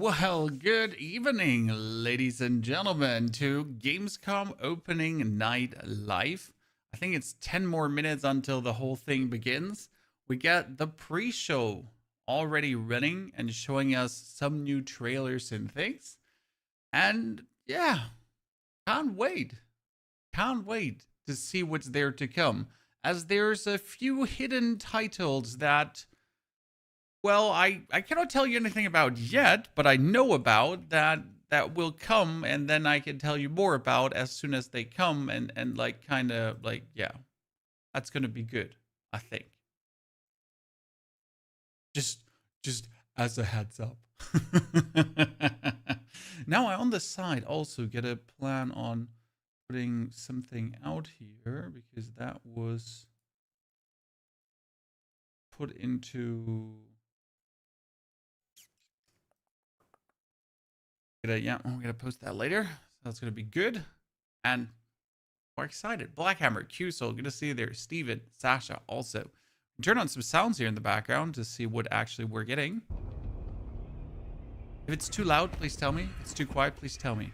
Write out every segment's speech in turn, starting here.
Well, good evening, ladies and gentlemen, to Gamescom Opening Night Live. I think it's 10 more minutes until the whole thing begins. We get the pre-show already running and showing us some new trailers and things. And yeah, can't wait. Can't wait to see what's there to come, as there's a few hidden titles that, well, I cannot tell you anything about yet, but I know about that will come, and then I can tell you more about as soon as they come, and like kind of like, yeah, that's gonna be good, I think. Just as a heads up. Now I on the side also get a plan on putting something out here, because that was put into yeah, I'm gonna post that later. So that's gonna be good. And we're excited. Blackhammer, Q-Soul, good to see you there. Steven, Sasha, also. Turn on some sounds here in the background to see what actually we're getting. If it's too loud, please tell me. If it's too quiet, please tell me.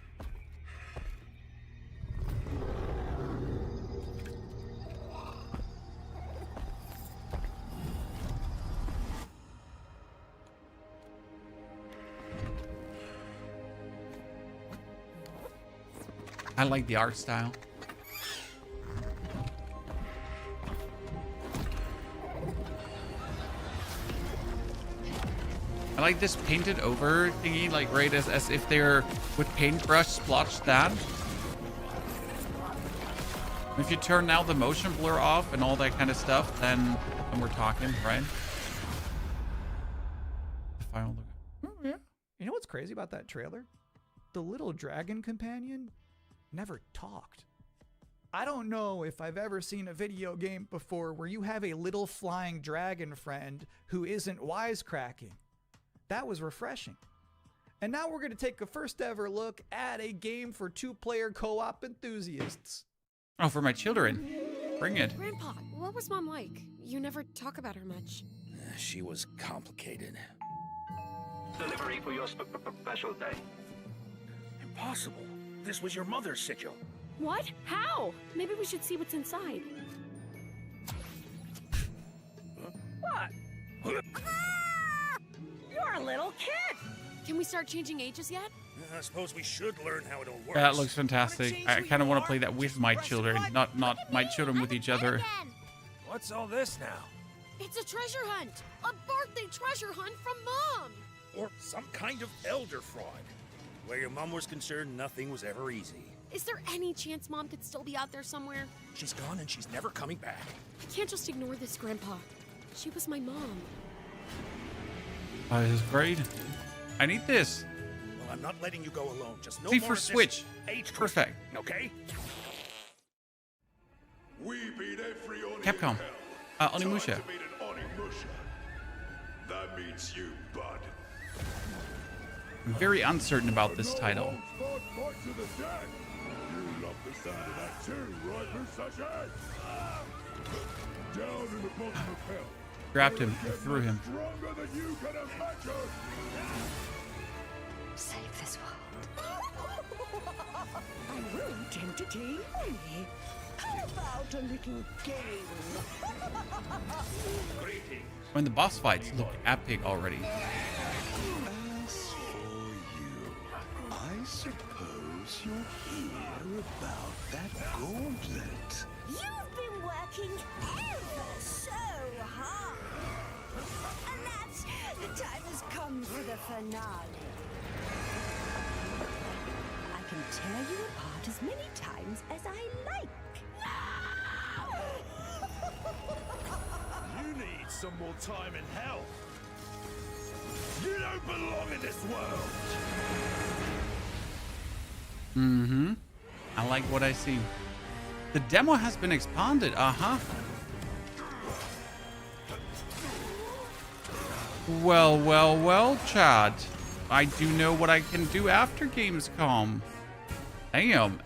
I like the art style. I like this painted over thingy, like right as if they're with paintbrush splotched that. If you turn now the motion blur off and all that kind of stuff, then we're talking, right? The final look. Oh, yeah. You know what's crazy about that trailer? The little dragon companion never talked. I don't know if I've ever seen a video game before where you have a little flying dragon friend who isn't wisecracking. That was refreshing. And now we're going to take a first ever look at a game for two-player co-op enthusiasts. Oh, for my children. Bring it. Grandpa, what was Mom like? You never talk about her much. She was complicated. Delivery for your special day. Impossible. This was your mother's sigil. What? How? Maybe we should see what's inside. What? You're a little kid! Can we start changing ages yet? I suppose we should learn how it all works. That looks fantastic. I kind of want to play that with my children, not my children with each other. What's all this now? It's a treasure hunt! A birthday treasure hunt from Mom! Or some kind of elder fraud. Where your mom was concerned, nothing was ever easy. Is there any chance Mom could still be out there somewhere? She's gone and she's never coming back. I can't just ignore this, Grandpa. She was my mom. Oh, this is great. I need this. Well, I'm not letting you go alone. Just no See, more for of this Switch. age Perfect. cricket, okay? We beat every Oni Capcom. in hell. Onimusha. Time to meet an Onimusha. That means you, bud. I'm very uncertain about this title. You love the sound of that too, right, Musashi? Down in the bottom of hell. Grabbed him and threw him. Stronger than you can imagine. Save this world. I won't entertain me. How about a little game? Greetings. When the boss fights look epic already. As for you, I suppose you'll hear about that gauntlet. You've been working ever so hard. Alas, the time has come for the finale. I can tear you apart as many times as I like. You need some more time in hell. You don't belong in this world. Mm-hmm. I like what I see. The demo has been expanded. Uh-huh. Well, Chad. I do know what I can do after Gamescom. Damn.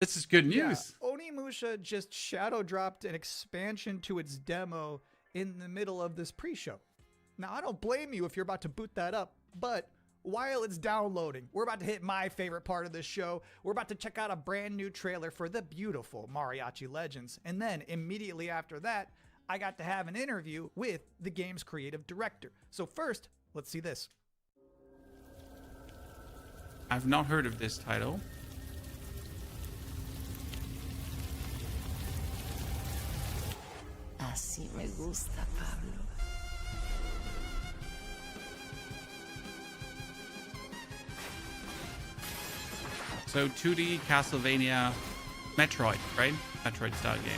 This is good news. Yeah, Onimusha just shadow dropped an expansion to its demo in the middle of this pre-show. Now, I don't blame you if you're about to boot that up, but while it's downloading, we're about to hit my favorite part of this show. We're about to check out a brand new trailer for the beautiful Mariachi Legends. And then immediately after that, I got to have an interview with the game's creative director. So first, let's see this. I've not heard of this title. Así me gusta, Pablo. So 2D Castlevania Metroid, right? Metroid style game.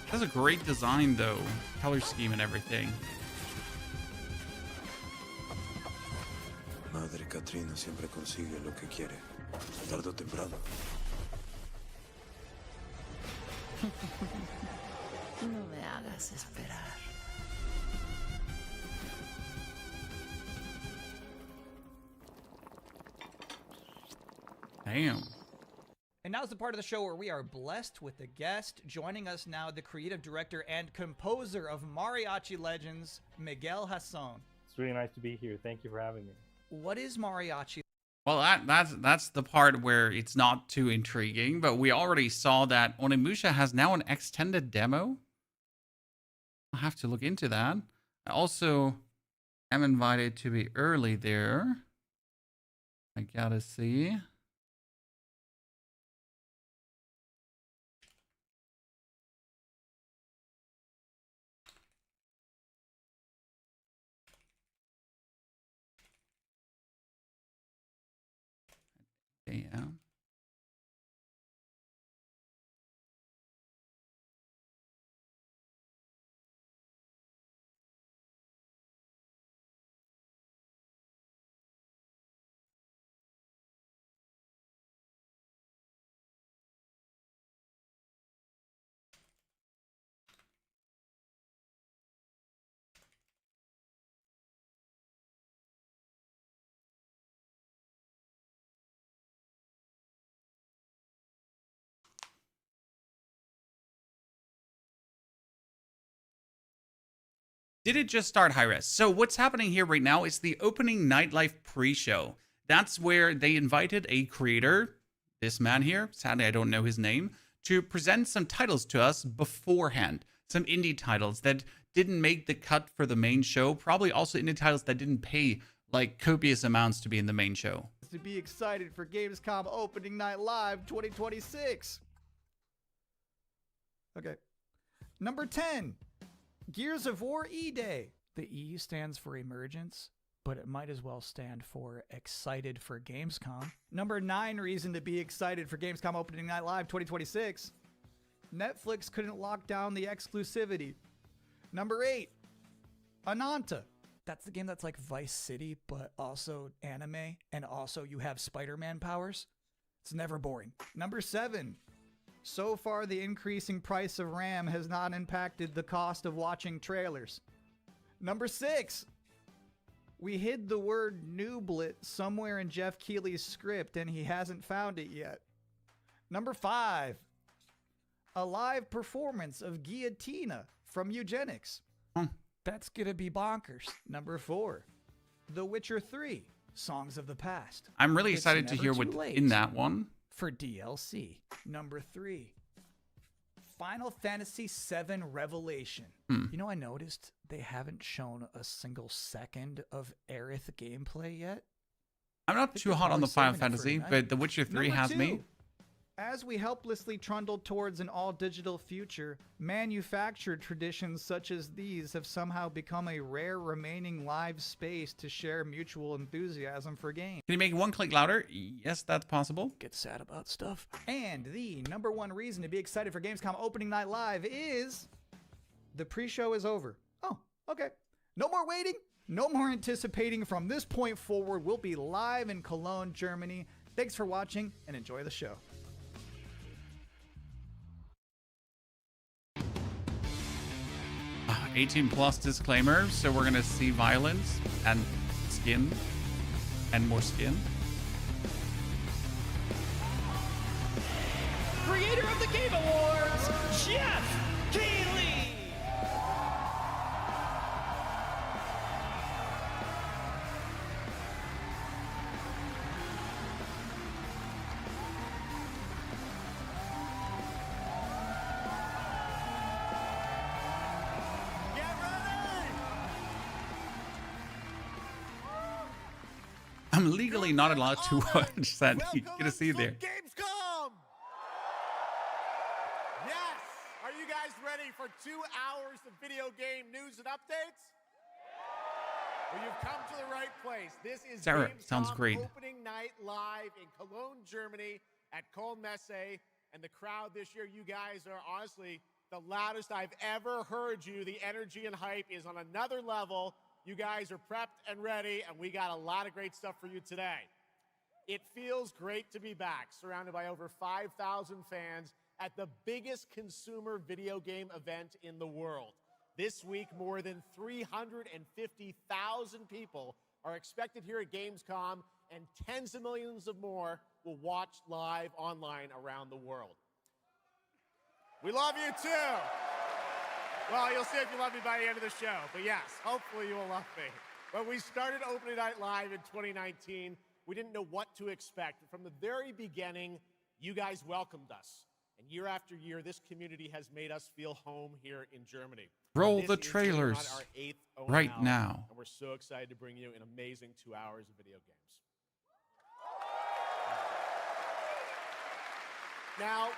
Has a great design though, color scheme and everything. Madre Katrina siempre consigue lo que quiere, tarde o temprano. No me hagas esperar. Damn. And now's the part of the show where we are blessed with a guest. Joining us now, the creative director and composer of Mariachi Legends, Miguel Hasson. It's really nice to be here. Thank you for having me. What is Mariachi? Well, that's the part where it's not too intriguing, but we already saw that Onimusha has now an extended demo. I'll have to look into that. I also am invited to be early there. I gotta see. Yeah. Did it just start, Hi-Res? So what's happening here right now is the opening nightlife pre-show. That's where they invited a creator, this man here, sadly I don't know his name, to present some titles to us beforehand. Some indie titles that didn't make the cut for the main show. Probably also indie titles that didn't pay like copious amounts to be in the main show. To be excited for Gamescom Opening Night Live 2026. Okay. Number 10. Gears of War E-Day. The E stands for emergence, but it might as well stand for excited for Gamescom. Number 9 reason to be excited for Gamescom Opening Night Live 2026. Netflix couldn't lock down the exclusivity. Number 8, Ananta. That's the game that's like Vice City, but also anime, and also you have Spider-Man powers. It's never boring. Number 7, so far the increasing price of RAM has not impacted the cost of watching trailers. Number 6, we hid the word nooblet somewhere in Jeff Keighley's script and he hasn't found it yet. Number 5, a live performance of Guillotina from Eugenics. That's gonna be bonkers. Number 4, The Witcher 3, Songs of the Past. I'm really It's excited to never hear too what's late in that one. for DLC. Number 3, Final Fantasy VII Revelation. You know, I noticed they haven't shown a single second of Aerith gameplay yet. I'm not think too they're hot on the probably Final saving it for Fantasy, tonight. but The Witcher 3 Number has 2, me. as we helplessly trundle towards an all-digital future, manufactured traditions such as these have somehow become a rare remaining live space to share mutual enthusiasm for games. Can you make it one click louder? Yes, that's possible. Get sad about stuff. And the number 1 reason to be excited for Gamescom Opening Night Live is the pre-show is over. Oh, okay. No more waiting. No more anticipating. From this point forward, we'll be live in Cologne, Germany. Thanks for watching and enjoy the show. 18+ disclaimer, so we're gonna see violence and skin and more skin. creator of the Game Awards, Jeff Keighley. I'm legally not allowed to watch that. You get to see there. Gamescom! Yes! Are you guys ready for 2 hours of video game news and updates? Well, you've come to the right place. This is Sarah, Gamescom sounds great. Opening Night live in Cologne, Germany at Messe. And the crowd this year, you guys are honestly the loudest I've ever heard you. The energy and hype is on another level. You guys are prepped and ready, and we got a lot of great stuff for you today. It feels great to be back, surrounded by over 5,000 fans at the biggest consumer video game event in the world. This week, more than 350,000 people are expected here at Gamescom, and tens of millions of more will watch live online around the world. We love you too. Well, you'll see if you love me by the end of the show. But yes, hopefully you will love me. When we started Opening Night Live in 2019, we didn't know what to expect. From the very beginning, you guys welcomed us. And year after year, this community has made us feel home here in Germany. Roll This the is going on trailers our 8th right Unannounced, now. And we're so excited to bring you an amazing 2 hours of video games. Now,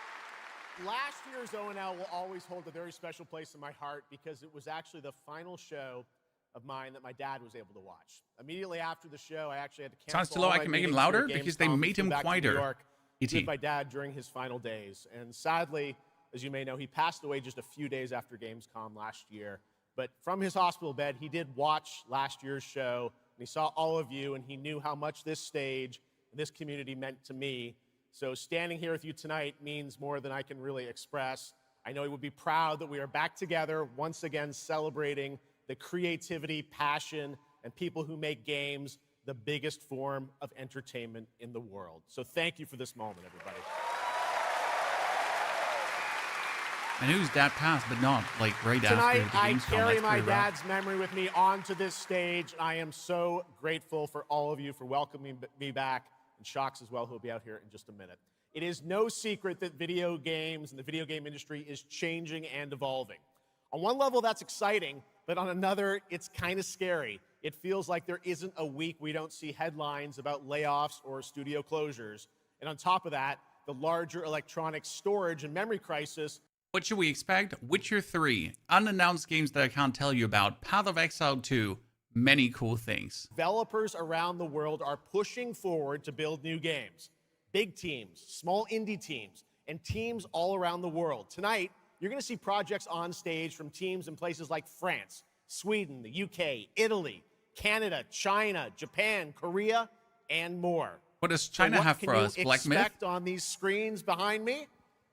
last year's ONL will always hold a very special place in my heart because it was actually the final show of mine that my dad was able to watch. Immediately after the show, I actually had to cancel Sounds too low. all I my can make him meetings here louder at because they Gamescom, made him flew back to New quieter. York E.T. with my dad during his final days. And sadly, as you may know, he passed away just a few days after Gamescom last year. But from his hospital bed, he did watch last year's show, and he saw all of you, and he knew how much this stage and this community meant to me. So standing here with you tonight means more than I can really express. I know he would be proud that we are back together, once again celebrating the creativity, passion, and people who make games the biggest form of entertainment in the world. So thank you for this moment, everybody. I knew his dad passed, but not like right Tonight, after the I Gamescom. carry That's my pretty rough. dad's memory with me onto this stage. I am so grateful for all of you for welcoming me back, and Shocks as well, who will be out here in just a minute. It is no secret that video games and the video game industry is changing and evolving. On one level, that's exciting, but on another, it's kind of scary. It feels like there isn't a week we don't see headlines about layoffs or studio closures. And on top of that, the larger electronic storage and memory crisis. What should we expect? Witcher 3, unannounced games that I can't tell you about, Path of Exile 2, many cool things. Developers around the world are pushing forward to build new games. Big teams, small indie teams, and teams all around the world. Tonight, you're going to see projects on stage from teams in places like France, Sweden, the UK, Italy, Canada, China, Japan, Korea, and more. What does China have for us? Black Myth? What can you expect on these screens behind me?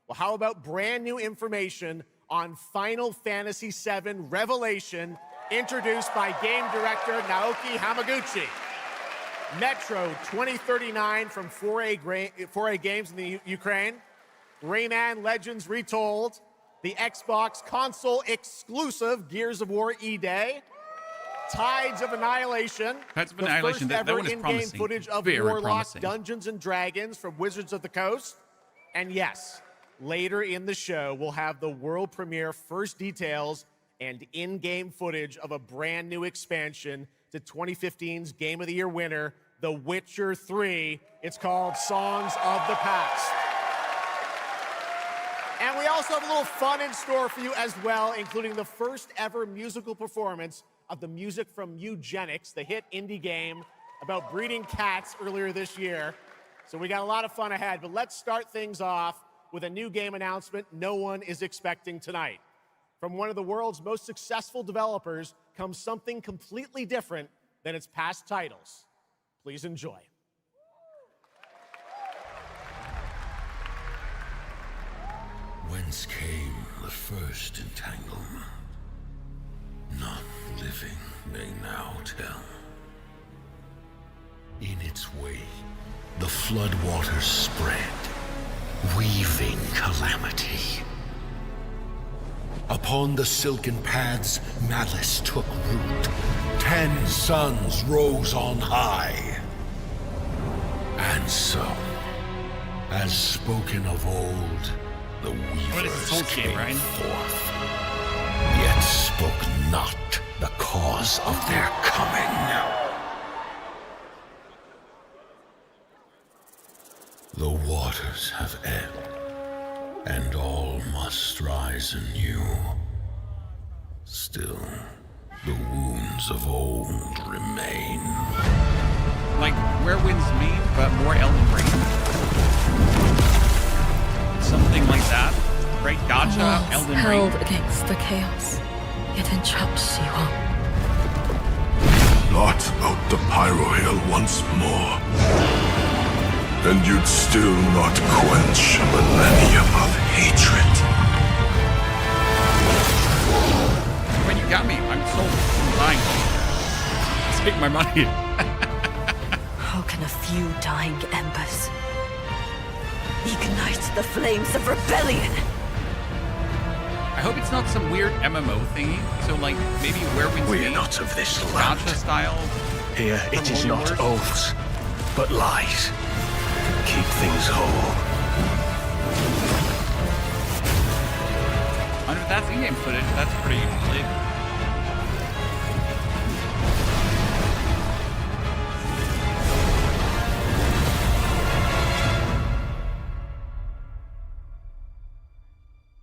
Well, how about brand new information on Final Fantasy VII Revelation, introduced by game director Naoki Hamaguchi. Metro 2039 from 4A Games in the Ukraine. Rayman Legends Retold. The Xbox console exclusive Gears of War E-Day. Tides of Annihilation. Tides of the Annihilation, first that ever one is in-game promising. footage of Very Warlock promising. Dungeons and Dragons from Wizards of the Coast. And yes, later in the show, we'll have the world premiere first details and in-game footage of a brand new expansion to 2015's Game of the Year winner, The Witcher 3. It's called Songs of the Past. And we also have a little fun in store for you as well, including the first ever musical performance of the music from Eugenics, the hit indie game about breeding cats earlier this year. So we got a lot of fun ahead, but let's start things off with a new game announcement no one is expecting tonight. From one of the world's most successful developers comes something completely different than its past titles. Please enjoy. Whence came the first entanglement? None living may now tell. In its wake, the floodwaters spread, weaving calamity. Upon the silken paths, malice took root. 10 suns rose on high. And so, as spoken of old, the weavers came forth, yet spoke not the cause of their coming. The waters have ebbed, and all must rise anew. Still, the wounds of old remain. Like Where Winds Meet, but more Elden Ring. Something like that. Right? Gacha, Elden Ring. Held against the chaos, yet entrapped she won't. Blot out the Pyro Hill once more, and you'd still not quench a millennium of hatred. When you got me, I'm sold. I'm buying. Take my money. How can a few dying embers ignite the flames of rebellion? I hope it's not some weird MMO thingy. So like maybe Where Winds Meet. We're not of this land. Gacha style. Here it is not oaths, but lies. Keep things whole. I mean, if that's in-game footage, that's pretty lit.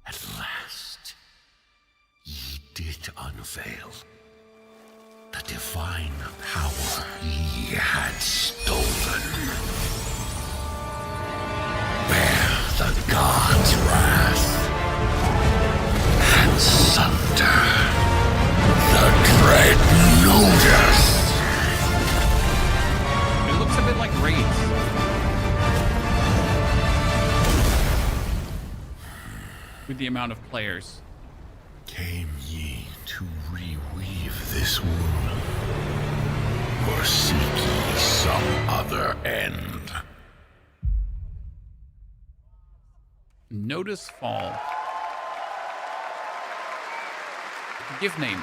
At last, ye did unveil the divine power ye had stolen. Bear the god's wrath and sunder the dread notice. It looks a bit like Raids. With the amount of players. Came ye to reweave this wound, or seek ye some other end? Notice Fall. Give name.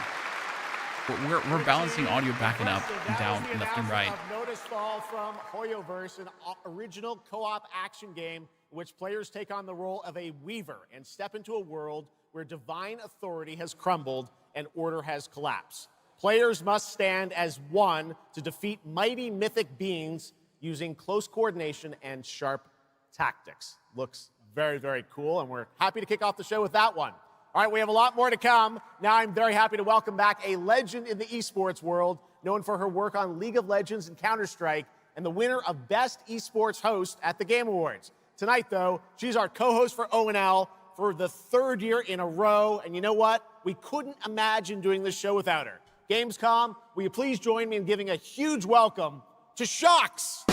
We're balancing audio back and up and down and left and right. Notice Fall from Hoyoverse, an original co-op action game in which players take on the role of a weaver and step into a world where divine authority has crumbled and order has collapsed. Players must stand as one to defeat mighty mythic beings using close coordination and sharp tactics. Looks very, very cool, and we're happy to kick off the show with that one. All right, we have a lot more to come. Now I'm very happy to welcome back a legend in the esports world, known for her work on League of Legends and Counter-Strike, and the winner of Best Esports Host at the Game Awards. Tonight, though, she's our co-host for ONL for the 3rd year in a row, and you know what? We couldn't imagine doing this show without her. Gamescom, will you please join me in giving a huge welcome to Shocks?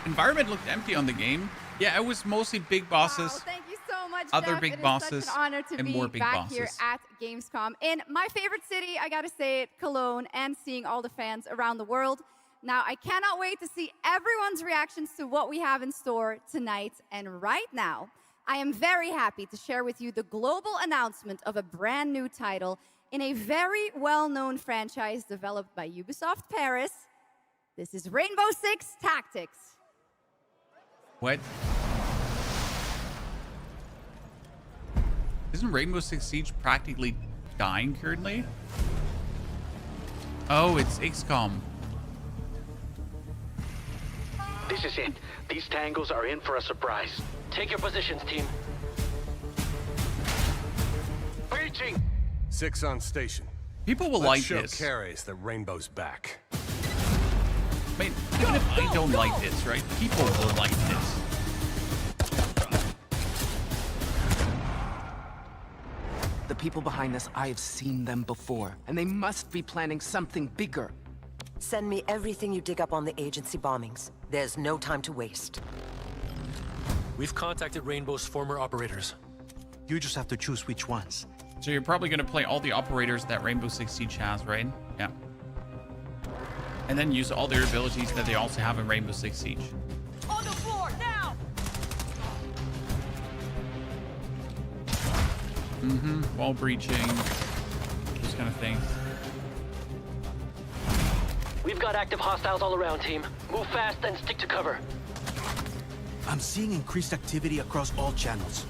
Environment looked empty on the game. Yeah, it was mostly big bosses. Wow, thank you so much, Other Jeff. big It is bosses such an honor to and be more big back bosses. here at Gamescom. In my favorite city, I gotta say it, Cologne, and seeing all the fans around the world. Now, I cannot wait to see everyone's reactions to what we have in store tonight. And right now, I am very happy to share with you the global announcement of a brand new title in a very well-known franchise developed by Ubisoft Paris. This is Rainbow Six Tactics. What? Isn't Rainbow Six Siege practically dying currently? Oh, it's XCOM. This is it. These tangles are in for a surprise. Take your positions, team. Breaching! 6 on station. People will Let's like show this. Carries that Rainbow's back. I mean, even if I don't like this, right? People will like this. The people behind this, I have seen them before, and they must be planning something bigger. Send me everything you dig up on the agency bombings. There's no time to waste. We've contacted Rainbow's former operators. You just have to choose which ones. So you're probably going to play all the operators that Rainbow Six Siege has, right? Yeah. And then use all their abilities that they also have in Rainbow Six Siege. On the floor, now! Wall breaching, those kind of things. We've got active hostiles all around, team. Move fast and stick to cover. I'm seeing increased activity across all channels.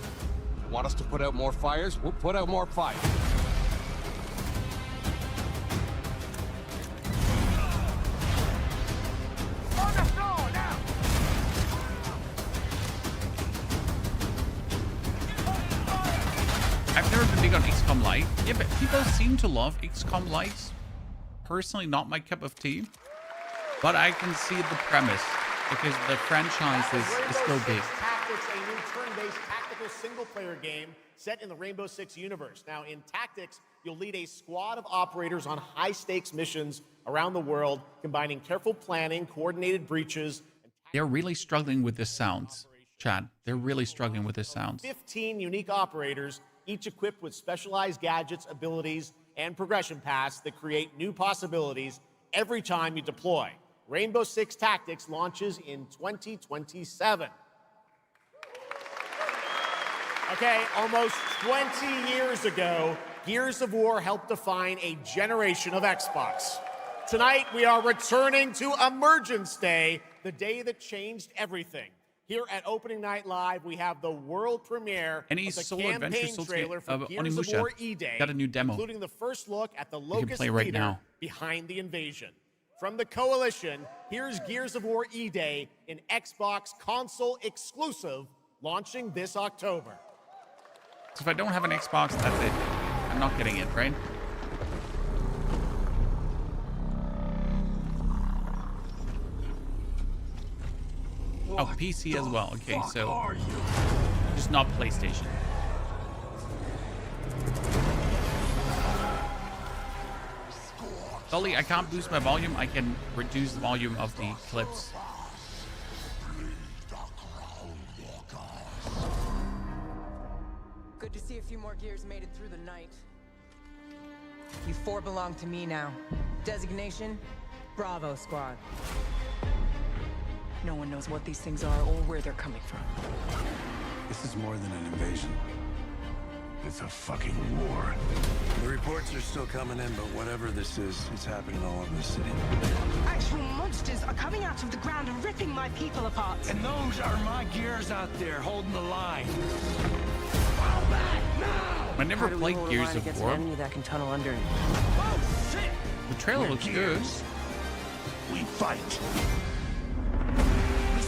Want us to put out more fires? We'll put out more fires. On the floor now! I've never been big on XCOM Lite. Yeah, but people seem to love XCOM Lite. Personally, not my cup of tea. But I can see the premise because the franchise is still big. Tactics, a new turn-based tactical single-player game set in the Rainbow Six universe. Now, in Tactics, you'll lead a squad of operators on high-stakes missions around the world, combining careful planning, coordinated breaches. They're really struggling with the sounds, Chad. They're really struggling with the sounds. 15 unique operators, each equipped with specialized gadgets, abilities, and progression paths that create new possibilities every time you deploy. Rainbow Six Tactics launches in 2027. Okay, almost 20 years ago, Gears of War helped define a generation of Xbox. Tonight, we are returning to Emergence Day, the day that changed everything. Here at Opening Night Live, we have the world premiere of the solo adventure campaign trailer for Gears of Onimusha War E-Day, got a new demo. including the first look at the can Locust play right leader now. behind the invasion. From the Coalition, here's Gears of War E-Day, an Xbox console exclusive, launching this October. So if I don't have an Xbox, that's it. I'm not getting it, right? Oh, PC as well. Okay, so just not PlayStation. Sully, I can't boost my volume. I can reduce the volume of the clips. Good to see a few more gears made it through the night. You four belong to me now. Designation, Bravo Squad. No one knows what these things are or where they're coming from. This is more than an invasion. It's a fucking war. The reports are still coming in, but whatever this is, it's happening all over the city. Actual monsters are coming out of the ground and ripping my people apart. And those are my gears out there holding the line. I never played Gears of War. That can tunnel under it. The trailer looks good. We fight.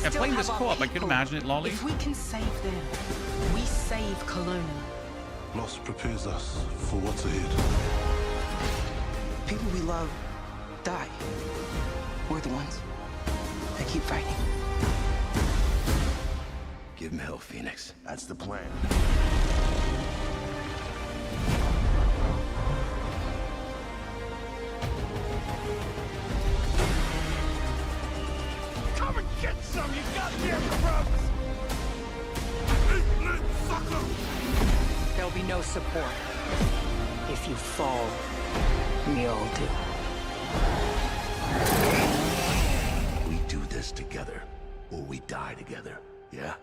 Yeah, playing this co-op, I could imagine it, Lolly. If we can save them, we save Kelowna. Loss prepares us for what's ahead. People we love die. We're the ones that keep fighting. Give him hell, Phoenix. That's the plan. Come and get some, you goddamn crooks! Eat sucker! There'll be no support. If you fall, we all do. We do this together, or we die together, yeah?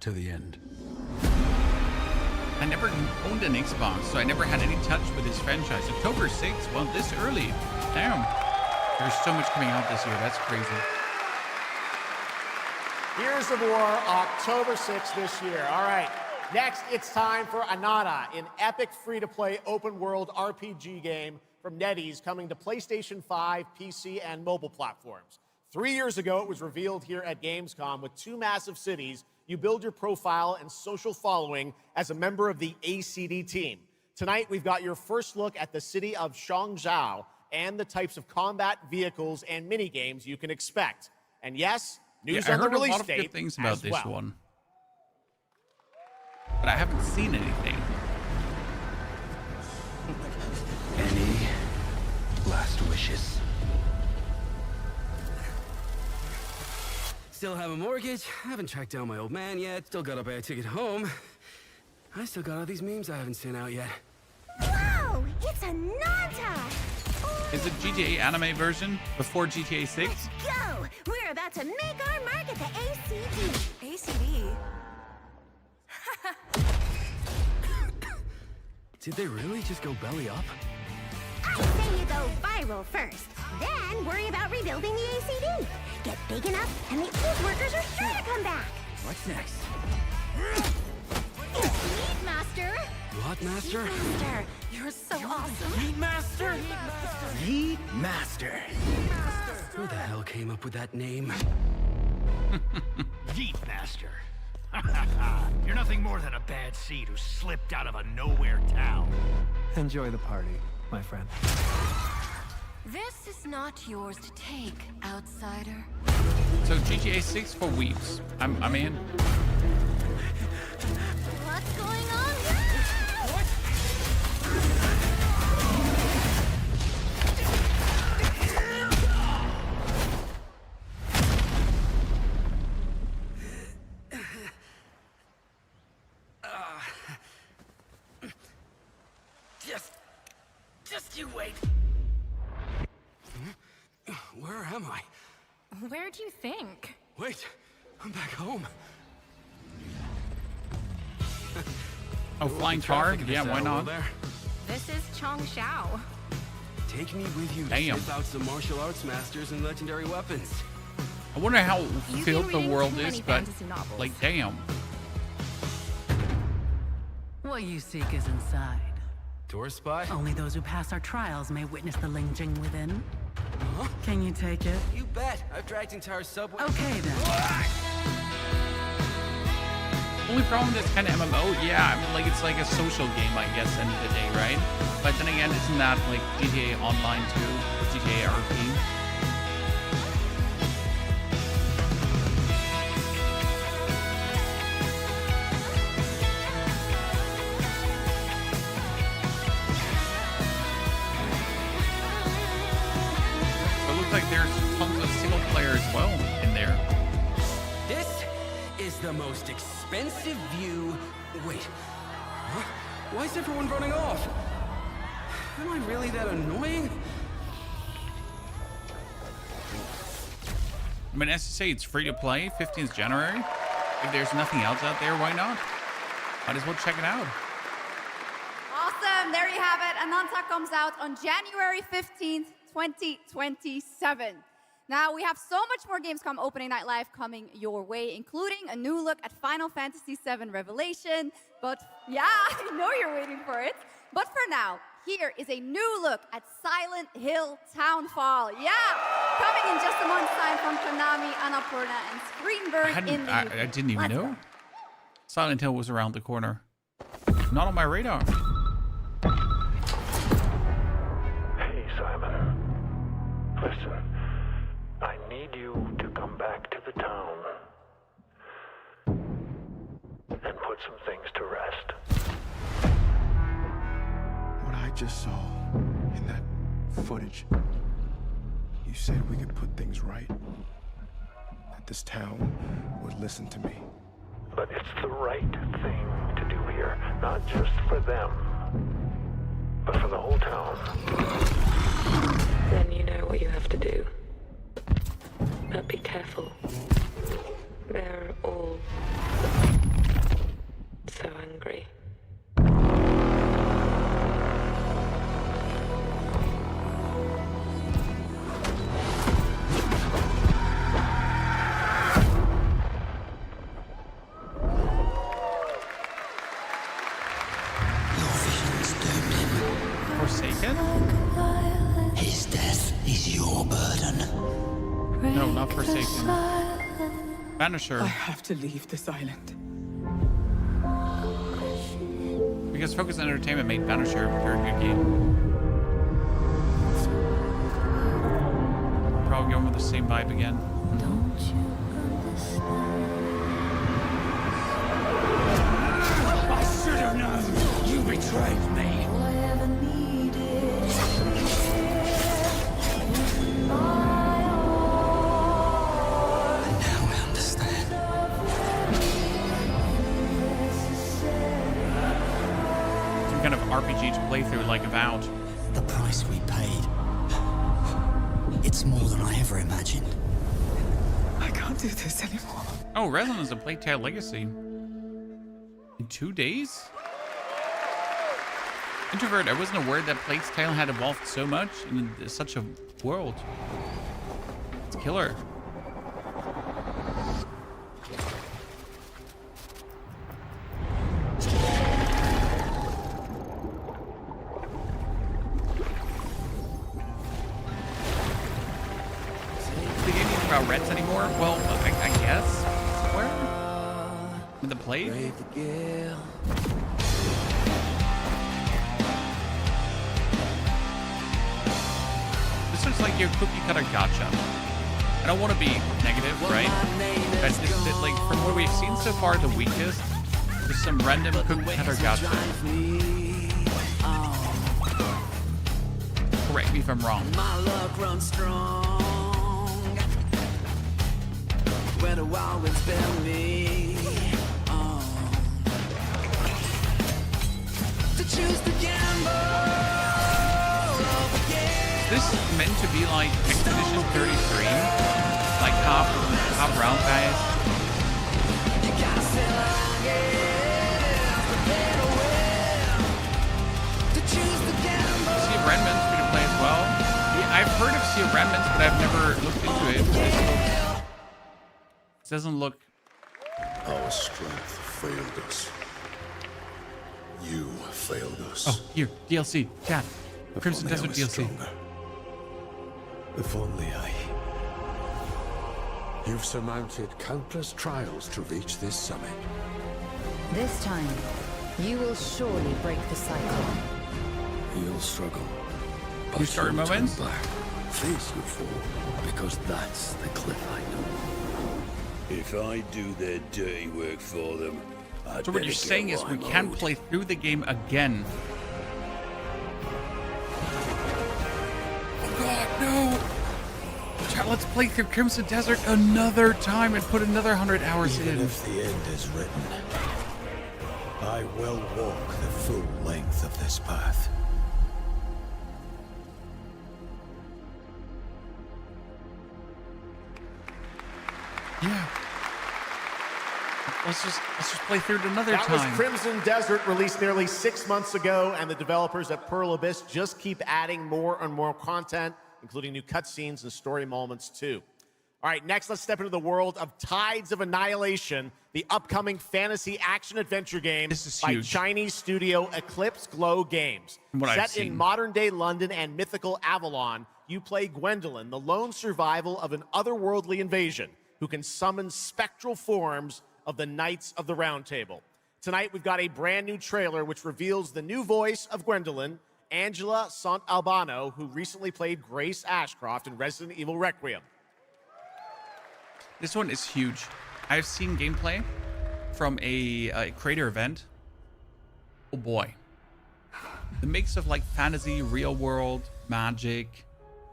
To the end. I never owned an Xbox, so I never had any touch with this franchise. October 6th, well, this early. Damn. There's so much coming out this year. That's crazy. Gears of War, October 6th this year. All right, next it's time for Anada, an epic free-to-play open-world RPG game from NetEase coming to PlayStation 5, PC, and mobile platforms. 3 years ago, it was revealed here at Gamescom. With 2 massive cities, you build your profile and social following as a member of the ACD team. Tonight, we've got your first look at the city of Shangzhou and the types of combat vehicles and mini-games you can expect. And yes, news I on the heard a release lot of date good things about as this well. one. But I haven't seen anything. Any last wishes? Still have a mortgage, haven't tracked down my old man yet, still gotta buy a ticket home. I still got all these memes I haven't sent out yet. Whoa! It's a Nanta! Is it GTA anime version before GTA 6? Let's go! We're about to make our mark at the ACD. ACD? Did they really just go belly up? I say you go viral first, then worry about rebuilding the ACD. Get big enough, and the old workers are sure to come back. What's next? Meat Master! What, Master? Master, you're so awesome. Meat Master? Meat Master. Who the hell came up with that name? Yeet Master. You're nothing more than a bad seed who slipped out of a nowhere town. Enjoy the party, my friend. This is not yours to take, outsider. So GTA 6 for weeps. I'm in. What's going on here? Just you wait. Where am I? Where'd you think? Wait, I'm back home. Oh, flying car? Yeah, why not? This is Chongshao. Take me with you to Damn. sniff out some martial arts masters and legendary weapons. I wonder how You've filled been the reading world too is, many but fantasy novels. like, damn. What you seek is inside. Tourist spy? Only those who pass our trials may witness the Lingjing within. Huh? Can you take it? You bet. I've dragged entire subway. Okay then. Only problem with this kind of MMO, yeah, I mean, like, it's like a social game, I guess, end of the day, right? But then again, isn't that like GTA Online 2 or GTA RP? So it looks like there's tons of single player as well in there. This is the most expensive view. Wait. Huh? Why is everyone running off? Am I really that annoying? I mean, as you say, it's free to play, 15th January. If there's nothing else out there, why not? Might as well check it out. Awesome. There you have it. Ananta comes out on January 15th, 2027. Now, we have so much more Gamescom Opening Night Live coming your way, including a new look at Final Fantasy VII Revelation. But yeah, I know you're waiting for it. But for now, here is a new look at Silent Hill Townfall. Yeah, coming in just a month's time from Konami, Annapurna, and Screenburn in the UK. I didn't even Let's know go. Silent Hill was around the corner. Not on my radar. Hey, Simon. Listen, I need you to come back to the town and put some things to rest. What I just saw in that footage, you said we could put things right. That this town would listen to me. But it's the right thing to do here, not just for them, but for the whole town. Then you know what you have to do. But be careful. They're all so angry. Forsaken? His death is your burden. No, not Forsaken. Vanisher. I have to leave this island. Because Focus Entertainment made Vanisher a very good game. Probably going with the same vibe again. Don't you understand? I should have known! You betrayed me! Whatever needed. Now I understand. Some kind of RPG to play through like Avowed. The price we paid. It's more than I ever imagined. I can't do this anymore. Oh, Resonance of Plague Tale Legacy. In 2 days? Introvert, I wasn't aware that Plague Tale had evolved so much in such a world. It's killer. The game isn't about Reds anymore? Well, I guess. Where? With the plague? This looks like your cookie cutter gotcha. I don't want to be negative, right? But like from what we've seen so far, the weakest is some random cookie cutter gotcha. Correct me if I'm wrong. My luck runs strong. Where the wild winds bear me on. To choose the gamble. Is this meant to be like Expedition 33? Like top round guys? You gotta sit along to choose the gamble. Sea of Remnants free to play as well. Yeah, I've heard of Sea of Remnants, but I've never looked into it. This doesn't look. Our strength failed us. You failed us. Oh, here, DLC, chat. Crimson Desert DLC. Stronger. If only I... You've surmounted countless trials to reach this summit. This time, you will surely break the cycle. You'll struggle. You start you'll turn moments? back, face your fall, because that's the cliff I know. If I do their dirty work for them, I'd So what you're saying is we can play through the game again. Oh god, no! Chat, let's play through Crimson Desert another time and put another 100 hours Even in. if the end is written, I will walk the full length of this path. Yeah. Let's just play through it another That time. was Crimson Desert, released nearly 6 months ago, and the developers at Pearl Abyss just keep adding more and more content, including new cutscenes and story moments too. All right, next let's step into the world of Tides of Annihilation, the upcoming fantasy action-adventure game by huge. Chinese studio Eclipse Glow Games. From what I've Set in seen. modern-day London and mythical Avalon, you play Gwendolyn, the lone survival of an otherworldly invasion who can summon spectral forms of the Knights of the Round Table. Tonight, we've got a brand new trailer which reveals the new voice of Gwendolyn, Angela Sant Albano, who recently played Grace Ashcroft in Resident Evil Requiem. This one is huge. I've seen gameplay from a creator event. Oh boy. The mix of like fantasy, real world, magic,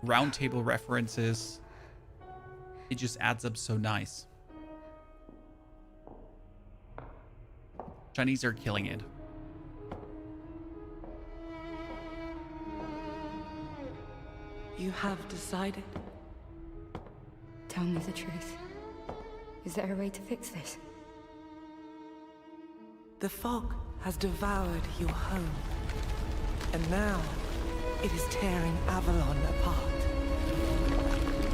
round table references. It just adds up so nice. Chinese are killing it. You have decided? Tell me the truth. Is there a way to fix this? The fog has devoured your home. And now, it is tearing Avalon apart.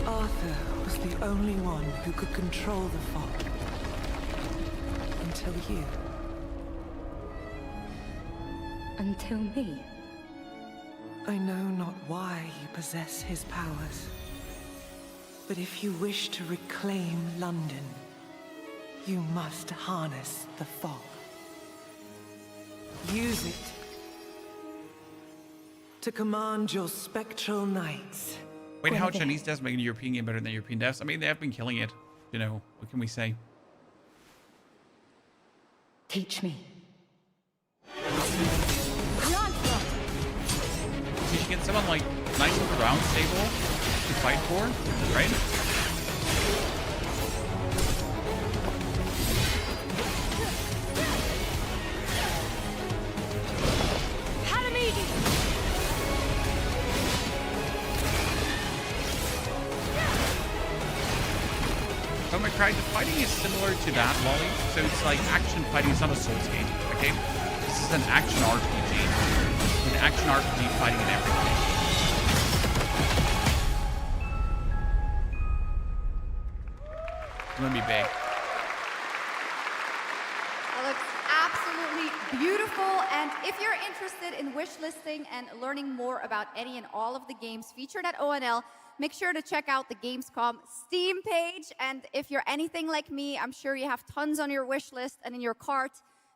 Arthur was the only one who could control the fog. Until you. Until me? I know not why you possess his powers. But if you wish to reclaim London, you must harness the fog. Use it to command your spectral knights. Wait, how Chinese devs make a European game better than European devs? I mean, they have been killing it. You know, what can we say? Teach me. So you get someone like Knights of the Round Table to fight for, right? Devil May Cry, the fighting is similar to that, Wally. So it's like action fighting. It's not a Souls game, okay? This is an action RPG. An action RPG fighting and everything. It's gonna be big. That looks absolutely beautiful. And if you're interested in wish listing and learning more about any and all of the games featured at ONL, make sure to check out the Gamescom Steam page. And if you're anything like me, I'm sure you have tons on your wish list and in your cart,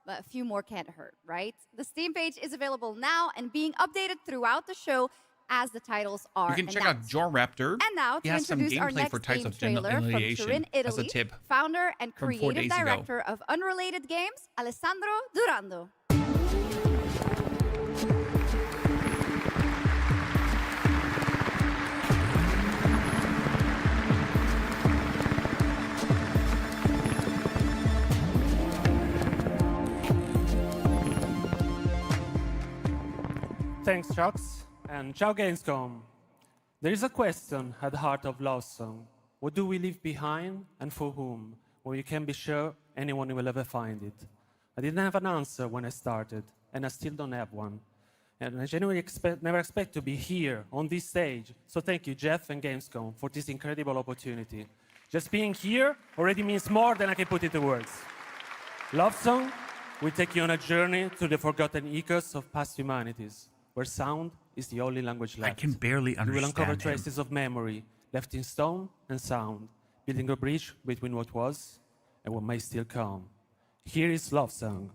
but a few more can't hurt, right? The Steam page is available now and being updated throughout the show as the titles are You can check announced. out Jaw Raptor. And now He to has some introduce our gameplay next for Tides game of trailer from Annihilation Turin, as a Italy, tip founder and from 4 creative days ago. director of Unrelated Games, Alessandro Durando. Thanks, Chucks, and ciao Gamescom. There is a question at the heart of Love Song. What do we leave behind and for whom? Well, you can be sure anyone will ever find it. I didn't have an answer when I started, and I still don't have one. And I genuinely never expect to be here on this stage. So thank you, Jeff and Gamescom, for this incredible opportunity. Just being here already means more than I can put into words. Love Song will take you on a journey through the forgotten echoes of past humanities, where sound is the only language left. I can barely You will understand uncover him. traces of memory left in stone and sound, building a bridge between what was and what may still come. Here is Love Song.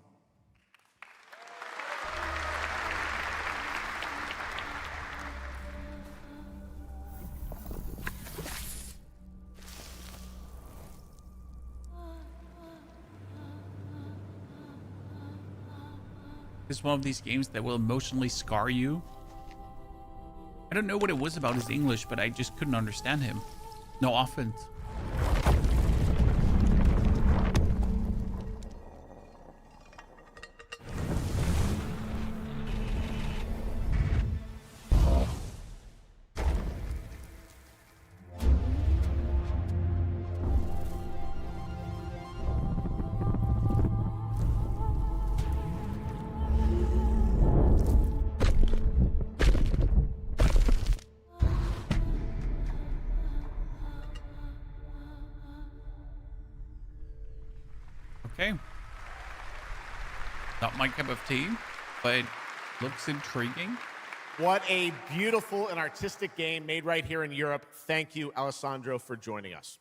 This is one of these games that will emotionally scar you. I don't know what it was about his English, but I just couldn't understand him. No offense. Okay. Not my cup of tea, but looks intriguing. What a beautiful and artistic game made right here in Europe. Thank you, Alessandro, for joining us.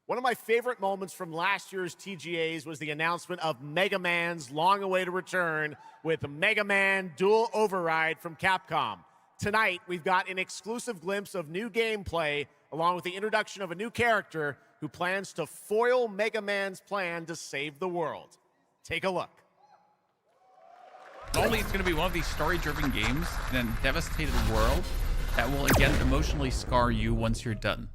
One of my favorite moments from last year's TGAs was the announcement of Mega Man's long-awaited return with Mega Man Dual Override from Capcom. Tonight, we've got an exclusive glimpse of new gameplay, along with the introduction of a new character who plans to foil Mega Man's plan to save the world. Take a look. Not only it's going to be one of these story-driven games in a devastated world that will again emotionally scar you once you're done.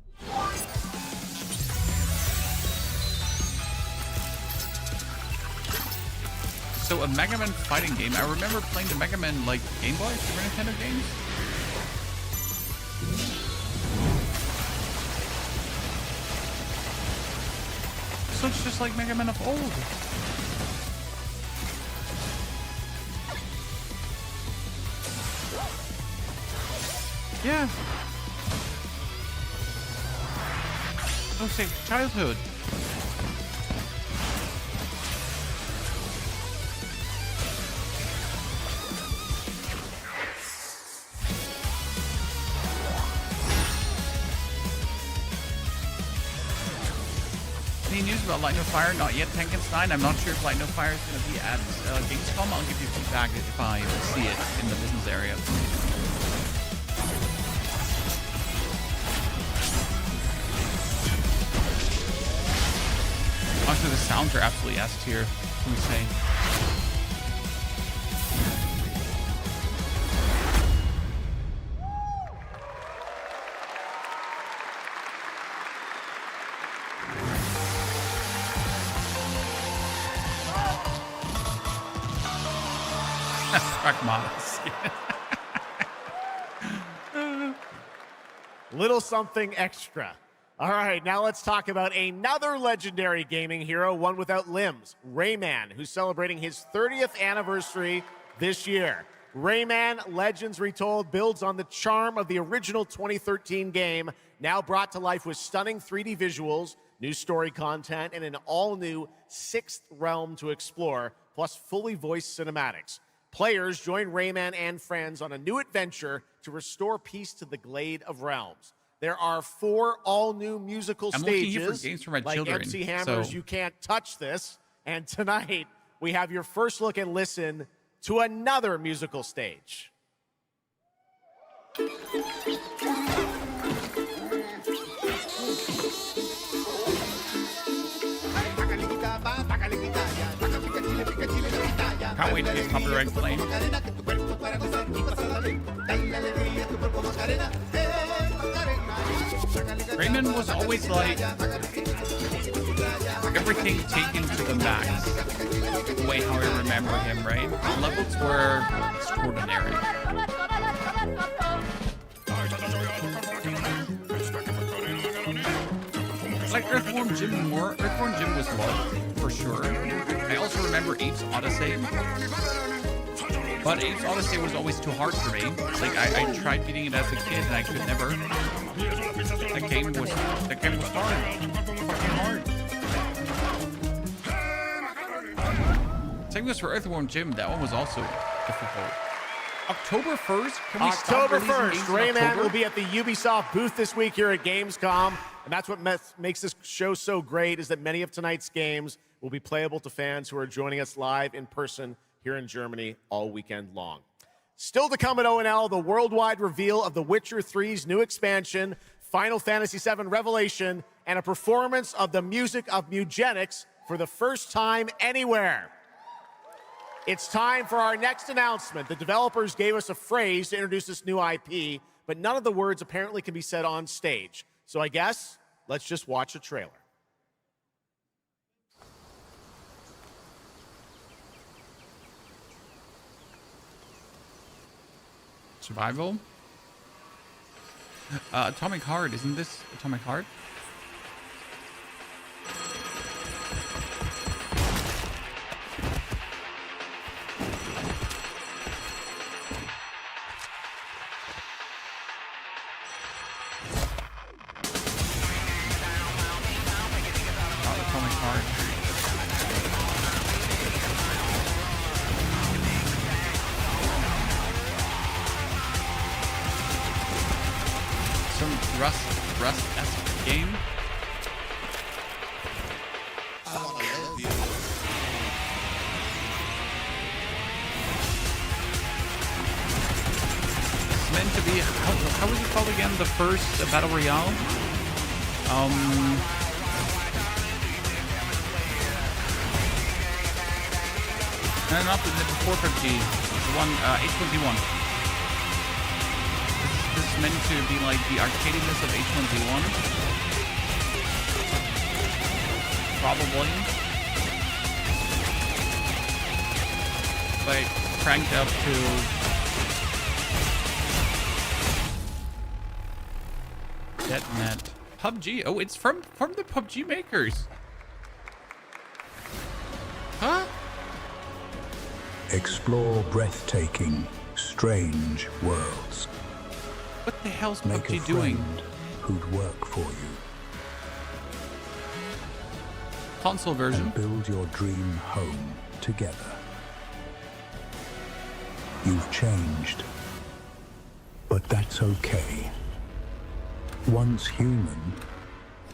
So a Mega Man fighting game. I remember playing the Mega Man like Game Boy, Super Nintendo games. So it's just like Mega Man of old. Yeah. No safe childhood. Any news about Light No Fire? Not yet, Tankenstein. I'm not sure if Light No Fire is going to be at Gamescom. I'll give you feedback if I see it in the business area. Honestly, the sounds are absolutely S tier, can we say. Pragmatis. Little something extra. All right, now let's talk about another legendary gaming hero, one without limbs, Rayman, who's celebrating his 30th anniversary this year. Rayman Legends Retold builds on the charm of the original 2013 game, now brought to life with stunning 3D visuals, new story content, and an all-new sixth realm to explore, plus fully voiced cinematics. Players join Rayman and friends on a new adventure to restore peace to the Glade of Realms. There are 4 all-new musical stages, games for my like children, MC Hammer's so- You Can't Touch This, and tonight we have your first look and listen to another musical stage. Can't wait to get copyright claim. Raymond was always like everything taken to the max. The way how I remember him, right? The levels were extraordinary. Like Earthworm Jim more. Earthworm Jim was loved, for sure. I also remember Apes Odyssey. But Apes Odyssey was always too hard for me. Like, I tried beating it as a kid and I could never. That game was hard. Fucking hard. Same goes for Earthworm Jim. That one was also difficult. October 1st? Can we start October releasing 1st, games in Rayman October? will be at the Ubisoft booth this week here at Gamescom. And that's what makes this show so great, is that many of tonight's games will be playable to fans who are joining us live in person here in Germany all weekend long. Still to come at ONL, the worldwide reveal of The Witcher 3's new expansion, Final Fantasy VII Revelation, and a performance of the music of Mugenics for the first time anywhere. It's time for our next announcement. The developers gave us a phrase to introduce this new IP, but none of the words apparently can be said on stage. So I guess let's just watch a trailer. Survival? Atomic Heart. Isn't this Atomic Heart? Atomic Heart. Some Rust-esque game. It's meant to be, how was it called again? The first Battle Royale? No, not the before PUBG. The one, H1Z1. This is meant to be like the arcadiness of H1Z1. Probably. Like, cranked up to .NET. PUBG. Oh, it's from the PUBG makers. Huh? Explore breathtaking, strange worlds. What the hell's Make a PUBG doing? friend who'd work for you. Console version. And build your dream home together. You've changed, but that's okay. Once human,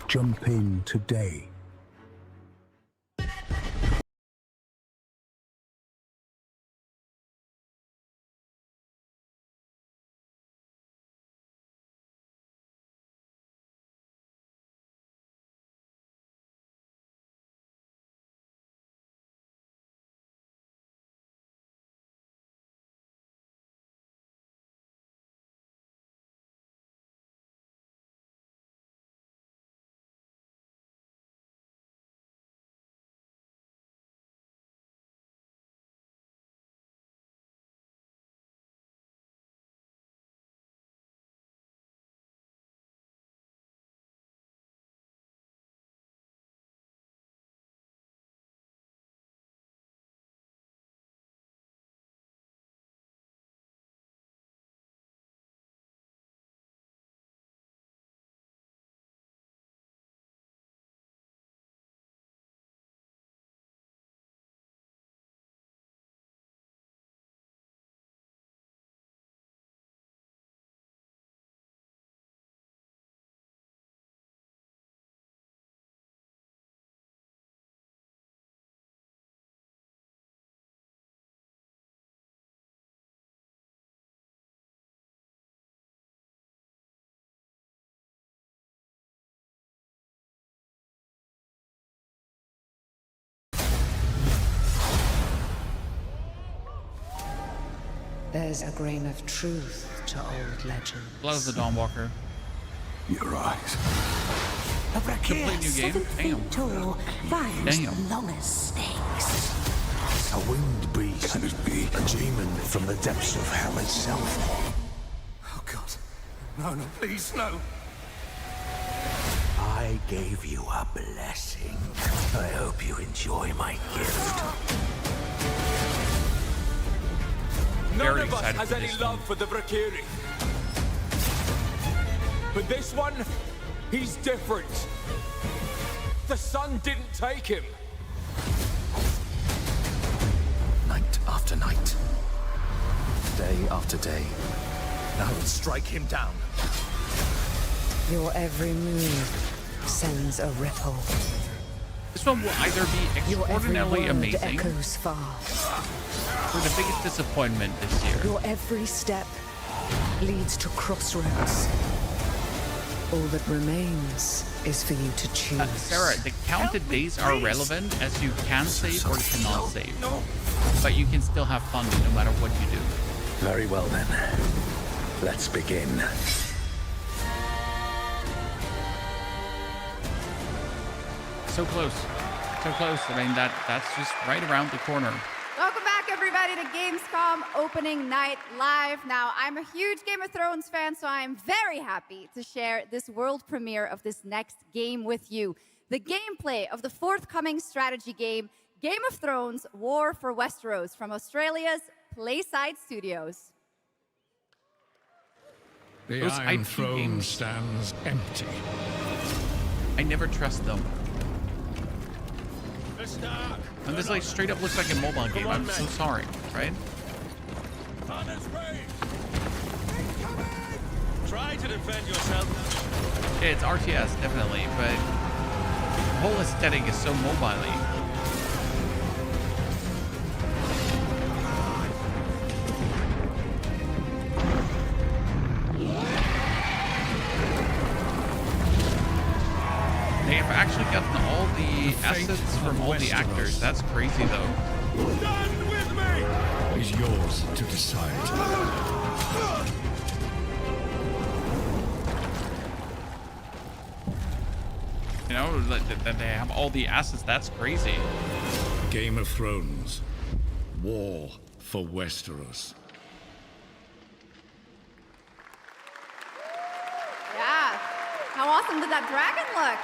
jump in today. There's a grain of truth to old legend. Love the Dawnwalker. Your eyes. A Complete new game. 7 feet tall, vines Damn. long as snakes. A winged beast. Can it be? A demon from the depths of hell itself. Oh, God. No, no, please, no. I gave you a blessing. I hope you enjoy my gift. None Very of us excited has for any this love one. for the Valkyrie. But this one, he's different. The sun didn't take him. Night after night. Day after day. I will strike him down. Your every move sends a ripple. This one will either be Your every extraordinarily word amazing echoes far. or the biggest disappointment this year. Your every step leads to crossroads. All that remains is for you to choose. Sarah, the counted days are relevant as you can save or cannot save. But you can still have fun no matter what you do. Very well then. Let's begin. So close. So close. I mean, that's just right around the corner. Welcome back, everybody, to Gamescom Opening Night Live. Now, I'm a huge Game of Thrones fan, so I'm very happy to share this world premiere of this next game with you. The gameplay of the forthcoming strategy game, Game of Thrones War for Westeros, from Australia's Playside Studios. The Those Iron IP Throne games. stands empty. I never trust them. And this like straight up looks like a mobile game. I'm so sorry, right? Try to defend yourself. Yeah, it's RTS, definitely, but the whole aesthetic is so mobile-y. They have actually gotten all the assets from all the actors. That's crazy, though. Stand with me! Is yours to decide. You know, that they have all the assets. That's crazy. Game of Thrones. War for Westeros. Yeah. How awesome did that dragon look?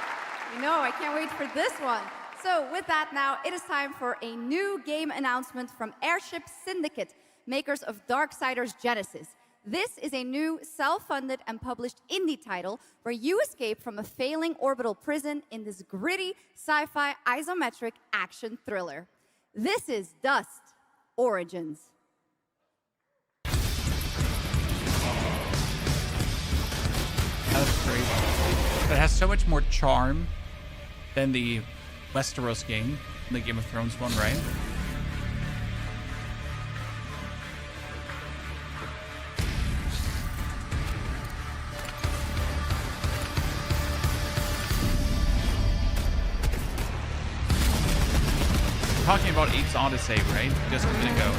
You know, I can't wait for this one. So with that now, it is time for a new game announcement from Airship Syndicate, makers of Darksiders Genesis. This is a new self-funded and published indie title where you escape from a failing orbital prison in this gritty sci-fi isometric action thriller. This is Dust Origins. That's crazy. It has so much more charm than the Westeros game, the Game of Thrones one, right? We're talking about Ape's Odyssey, right? Just a minute ago.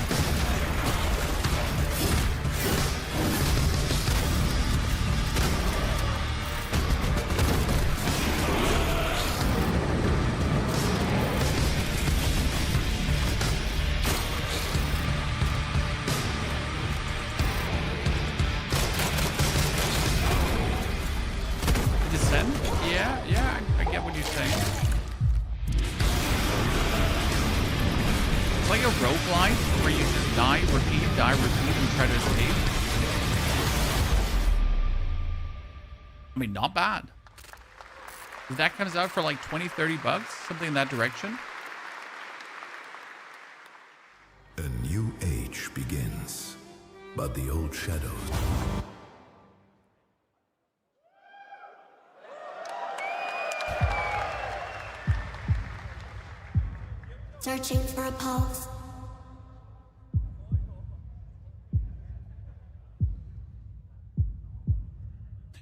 Descent? Yeah, I get what you're saying. It's like a roguelike where you just die, repeat, and try to escape. I mean, not bad. If that comes out for like 20, 30 bucks, something in that direction. A new age begins, but the old shadows. Searching for a pulse.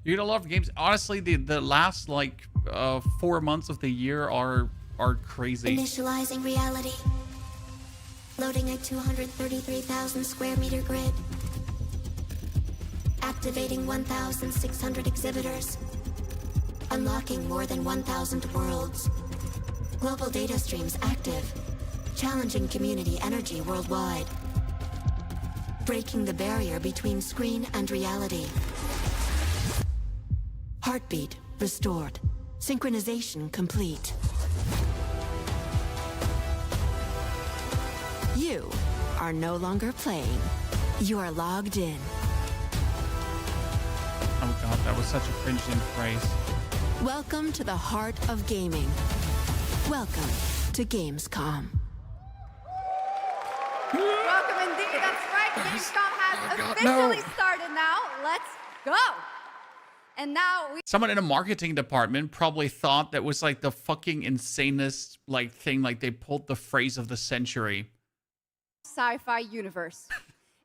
You're gonna love games. Honestly, the last like 4 months of the year are crazy. Initializing reality. Loading a 233,000 square meter grid. Activating 1,600 exhibitors. Unlocking more than 1,000 worlds. Global data streams active. Challenging community energy worldwide. Breaking the barrier between screen and reality. Heartbeat restored. Synchronization complete. You are no longer playing. You are logged in. Oh god, that was such a cringing phrase. Welcome to the heart of gaming. Welcome to Gamescom. Welcome indeed, that's right. Gamescom has officially started now. Let's go. And now we... Someone in a marketing department probably thought that was like the fucking insanest like thing, like they pulled the phrase of the century. Sci-fi universe.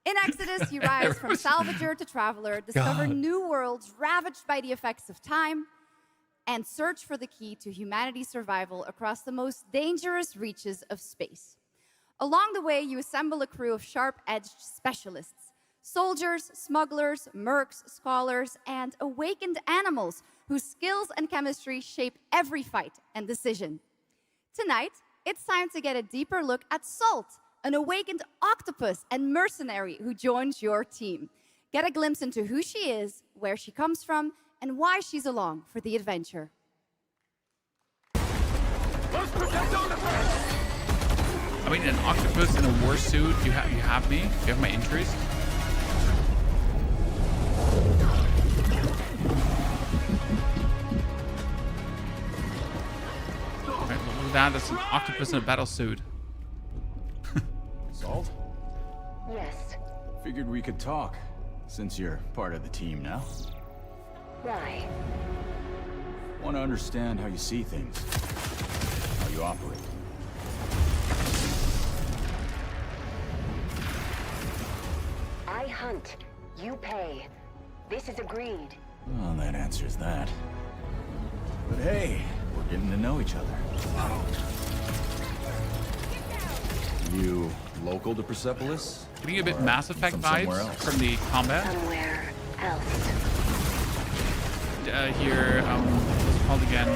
In Exodus, you rise from salvager to traveler, discover new worlds ravaged by the effects of time, and search for the key to humanity's survival across the most dangerous reaches of space. Along the way, you assemble a crew of sharp-edged specialists, soldiers, smugglers, mercs, scholars, and awakened animals whose skills and chemistry shape every fight and decision. Tonight, it's time to get a deeper look at Salt, an awakened octopus and mercenary who joins your team. Get a glimpse into who she is, where she comes from, and why she's along for the adventure. I mean, an octopus in a war suit, you have me, you have my interest. Right, look at that, that's an octopus in a battle suit. Salt? Yes. Figured we could talk, since you're part of the team now. Why? Want to understand how you see things, how you operate. I hunt, you pay. This is agreed. Well, that answers that. But hey, we're getting to know each other. You local to Persepolis? Getting a bit Mass Effect vibes from the combat. Somewhere else. Here, what's it called again?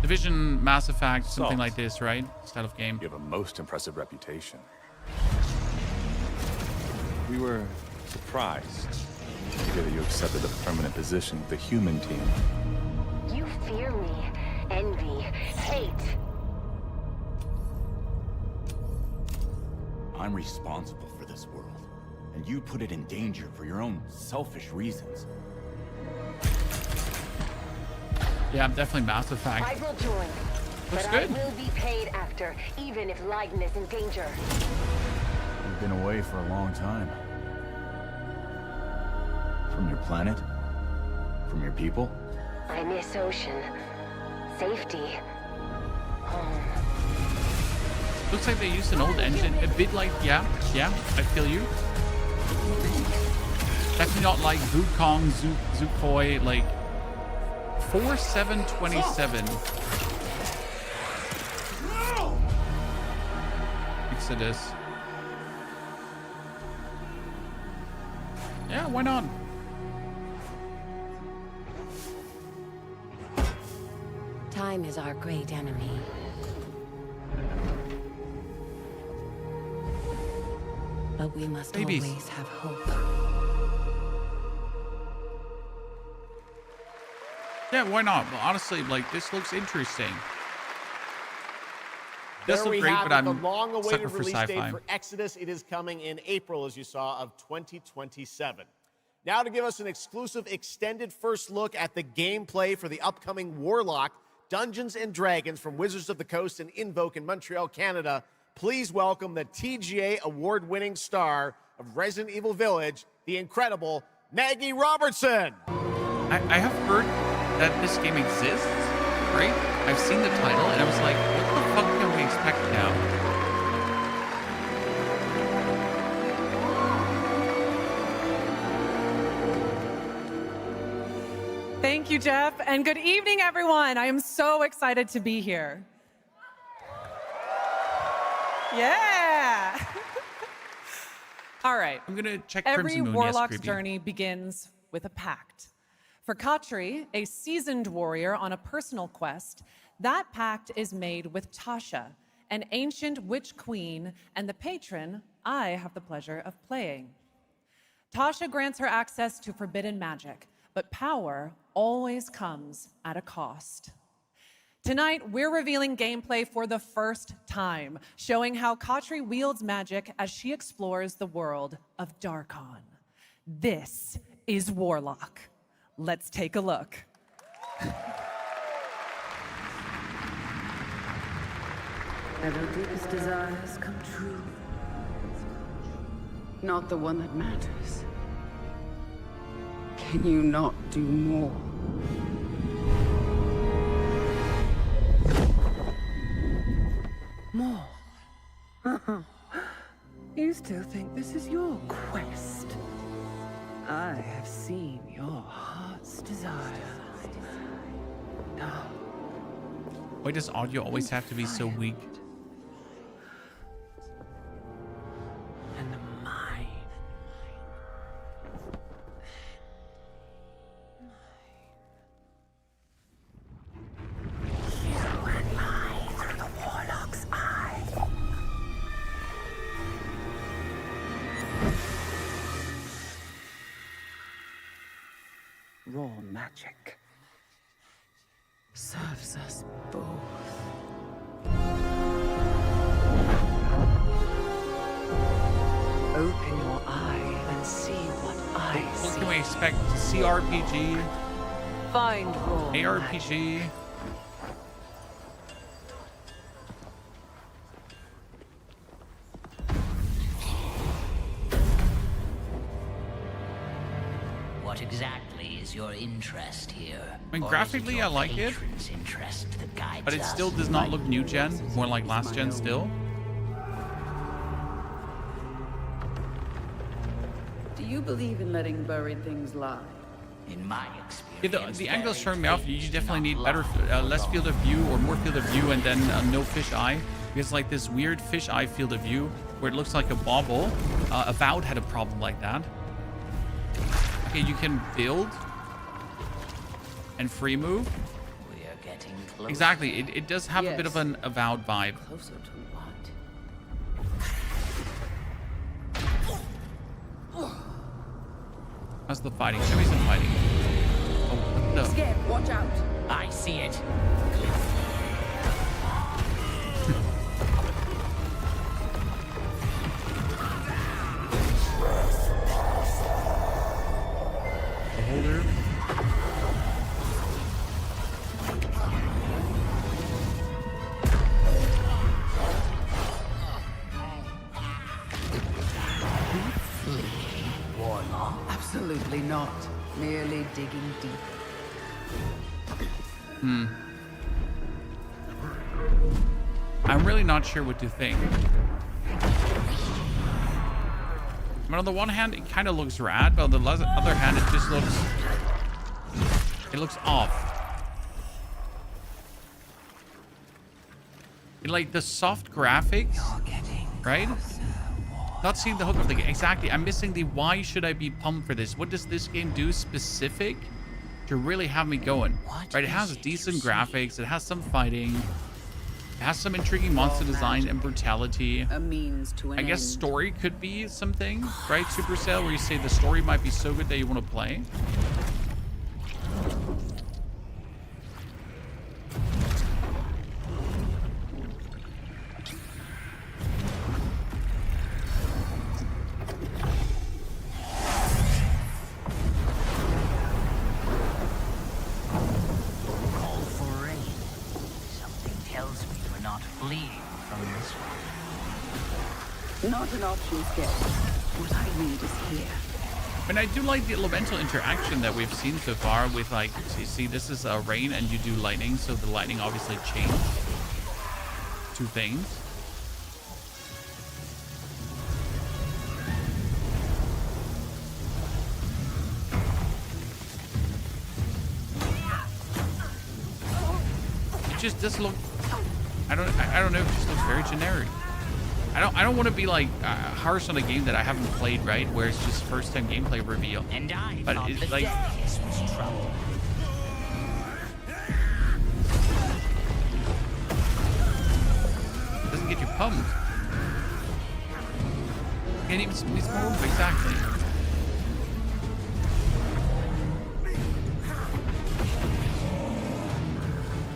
Division, Mass Effect, something like this, right? Style of game. You have a most impressive reputation. We were surprised to hear that you accepted a permanent position with the human team. You fear me, envy, hate. I'm responsible for this world, and you put it in danger for your own selfish reasons. Yeah, I'm definitely Mass Effect. I will join, Looks but good. I will be paid after, even if Leiden is in danger. You've been away for a long time. From your planet? From your people? I miss ocean, safety, home. Looks like they used an old engine, a bit like, yeah, I feel you. Definitely not like Wukong, Zukhoi, like 4727. Exodus. Yeah, why not? Time is our great enemy. But we must Babies. always have hope. Yeah, why not? But honestly, like, this looks interesting. This There looks we great, have but it, I'm the sucker long-awaited for release date sci-fi. for Exodus. It is coming in April, as you saw, of 2027. Now to give us an exclusive extended first look at the gameplay for the upcoming Warlock Dungeons & Dragons from Wizards of the Coast and Invoke in Montreal, Canada, please welcome the TGA award-winning star of Resident Evil Village, the incredible Maggie Robertson. I have heard that this game exists, right? I've seen the title, and I was like, what the fuck can we expect now? Thank you, Jeff, and good evening, everyone. I am so excited to be here. Yeah. All right. I'm gonna check Every Crimson Moon. warlock's Yes, creepy. journey begins with a pact. For Katri, a seasoned warrior on a personal quest, that pact is made with Tasha, an ancient witch queen and the patron I have the pleasure of playing. Tasha grants her access to forbidden magic, but power always comes at a cost. Tonight, we're revealing gameplay for the first time, showing how Katri wields magic as she explores the world of Darkon. This is Warlock. Let's take a look. Have your deepest desires come true? Not the one that matters. Can you not do more? More? You still think this is your quest? I have seen your heart's desire. Why does audio always have to be so weak? And mine. You and I through the Warlock's eye. Raw magic serves us both. Open your eye and see what I see. What can we expect? CRPG? Find raw ARPG? What exactly is your interest here? I mean, Or is graphically, your I like it, patron's interest that guides but it us? still does not look new gen, more like last gen still. Do you believe in letting buried things lie? In my Yeah, experience, the angles throwing me off. You definitely need better, less field of view or more field of view, and then no fish eye. Because like this weird fish eye field of view where it looks like a bauble. Avowed had a problem like that. Okay, you can build and free move. we are getting close. Exactly, it does have a bit of an Avowed vibe. Closer to what? How's the fighting? Show me some fighting. Oh, what the? Skip, watch out. I see it. Beholder. Warlock. Absolutely not. Merely digging deep. I'm really not sure what to think. I mean, on the one hand, it kind of looks rad, but on the other hand, it just looks... It looks off. Like, the soft graphics, right? Not seeing the hook of the game. Exactly, I'm missing the why should I be pumped for this? What does this game do specific to really have me going? Right, it has decent graphics, it has some fighting, it has some intriguing monster design and brutality. A means to an I guess end. story could be something, right, Supercell, where you say the story might be so good that you want to play. Call for rain. Something tells me we're not fleeing from this one. Not an option, Skip. What I need is here. And I do like the elemental interaction that we've seen so far with, like, so you see this is rain and you do lightning, so the lightning obviously changed two things. It just does look, I don't know, it just looks very generic. I don't want to be like harsh on a game that I haven't played, right? Where it's just first time gameplay reveal. And I But thought it's the like darkness was trouble. doesn't get you pumped. Can't even move exactly.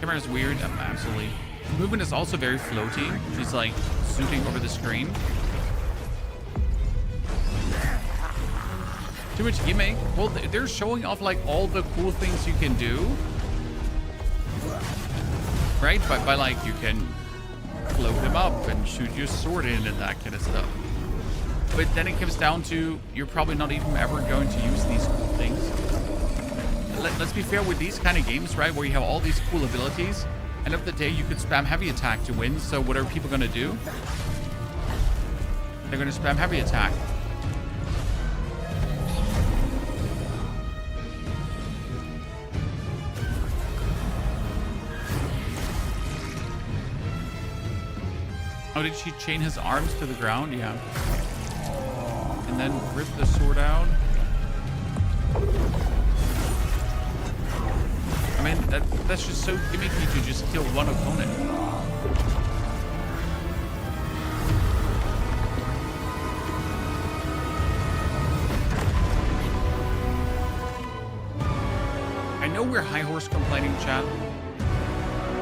Camera is weird, absolutely. The movement is also very floaty. She's like zooting over the screen. Too much gimmick. Well, they're showing off like all the cool things you can do, right? By like you can float him up and shoot your sword in and that kind of stuff. But then it comes down to you're probably not even ever going to use these cool things. Let's be fair with these kind of games, right? Where you have all these cool abilities. End of the day, you could spam heavy attack to win. So what are people going to do? They're going to spam heavy attack. Oh, did she chain his arms to the ground? Yeah. And then rip the sword out. I mean, that's just so gimmicky to just kill one opponent. I know we're high horse complaining, chat,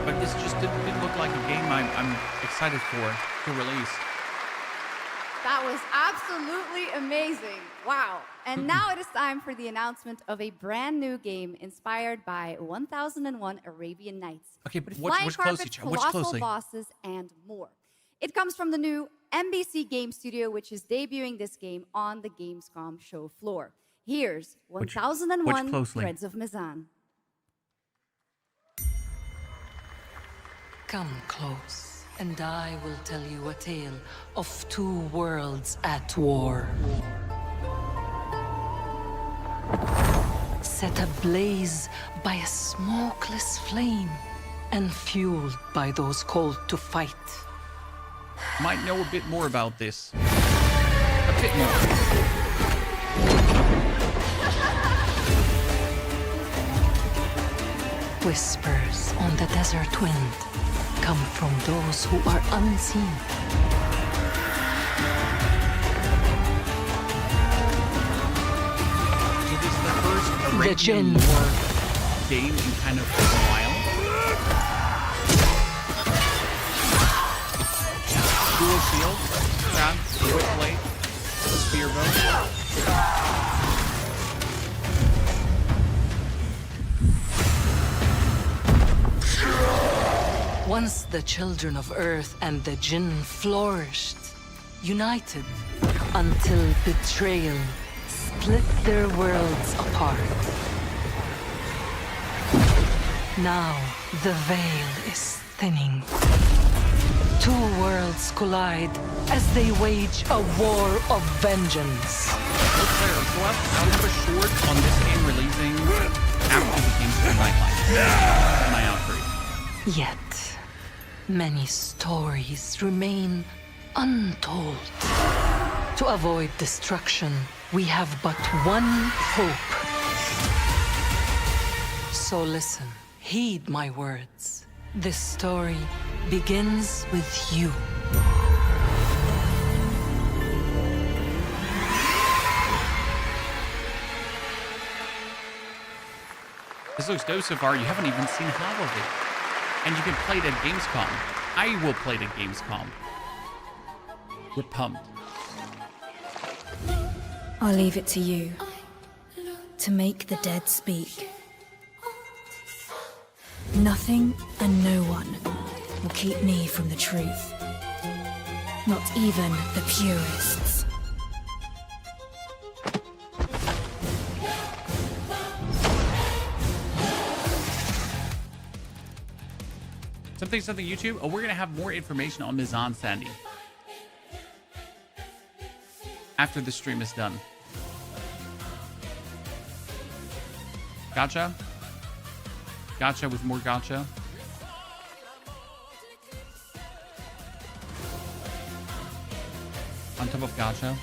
but this just didn't look like a game I'm excited for to release. That was absolutely amazing. Wow. And now it is time for the announcement of a brand new game inspired by 1001 Arabian Nights. Okay, with watch flying closely, carpets, chat. Watch colossal closely. bosses, and more. It comes from the new NBC Game Studio, which is debuting this game on the Gamescom show floor. Here's 1001 closely. Threads of Mizan. Come close, and I will tell you a tale of two worlds at war. Set ablaze by a smokeless flame, and fueled by those called to fight. Might know a bit more about this. A bit more. Whispers on the desert wind come from those who are unseen. It is the first The Arabian Jinn. War game in kind of a while. Dual shield, quick blade, spear bow. Once the children of Earth and the Jinn flourished, united, until betrayal split their worlds apart. Now the veil is thinning. Two worlds collide as they wage a war of vengeance. I'll have a short on this game releasing after the Gamescom Nightlight. My outbreak. Yet, many stories remain untold. To avoid destruction, we have but one hope. So listen, heed my words. This story begins with you. This looks dope so far. You haven't even seen half of it. And you can play it at Gamescom. I will play it at Gamescom. We're pumped. I'll leave it to you to make the dead speak. Nothing and no one will keep me from the truth. Not even the purists. Something YouTube. Oh, we're gonna have more information on Mizan, Sandy, after the stream is done. Gotcha. Gotcha with more gotcha. On top of gacha.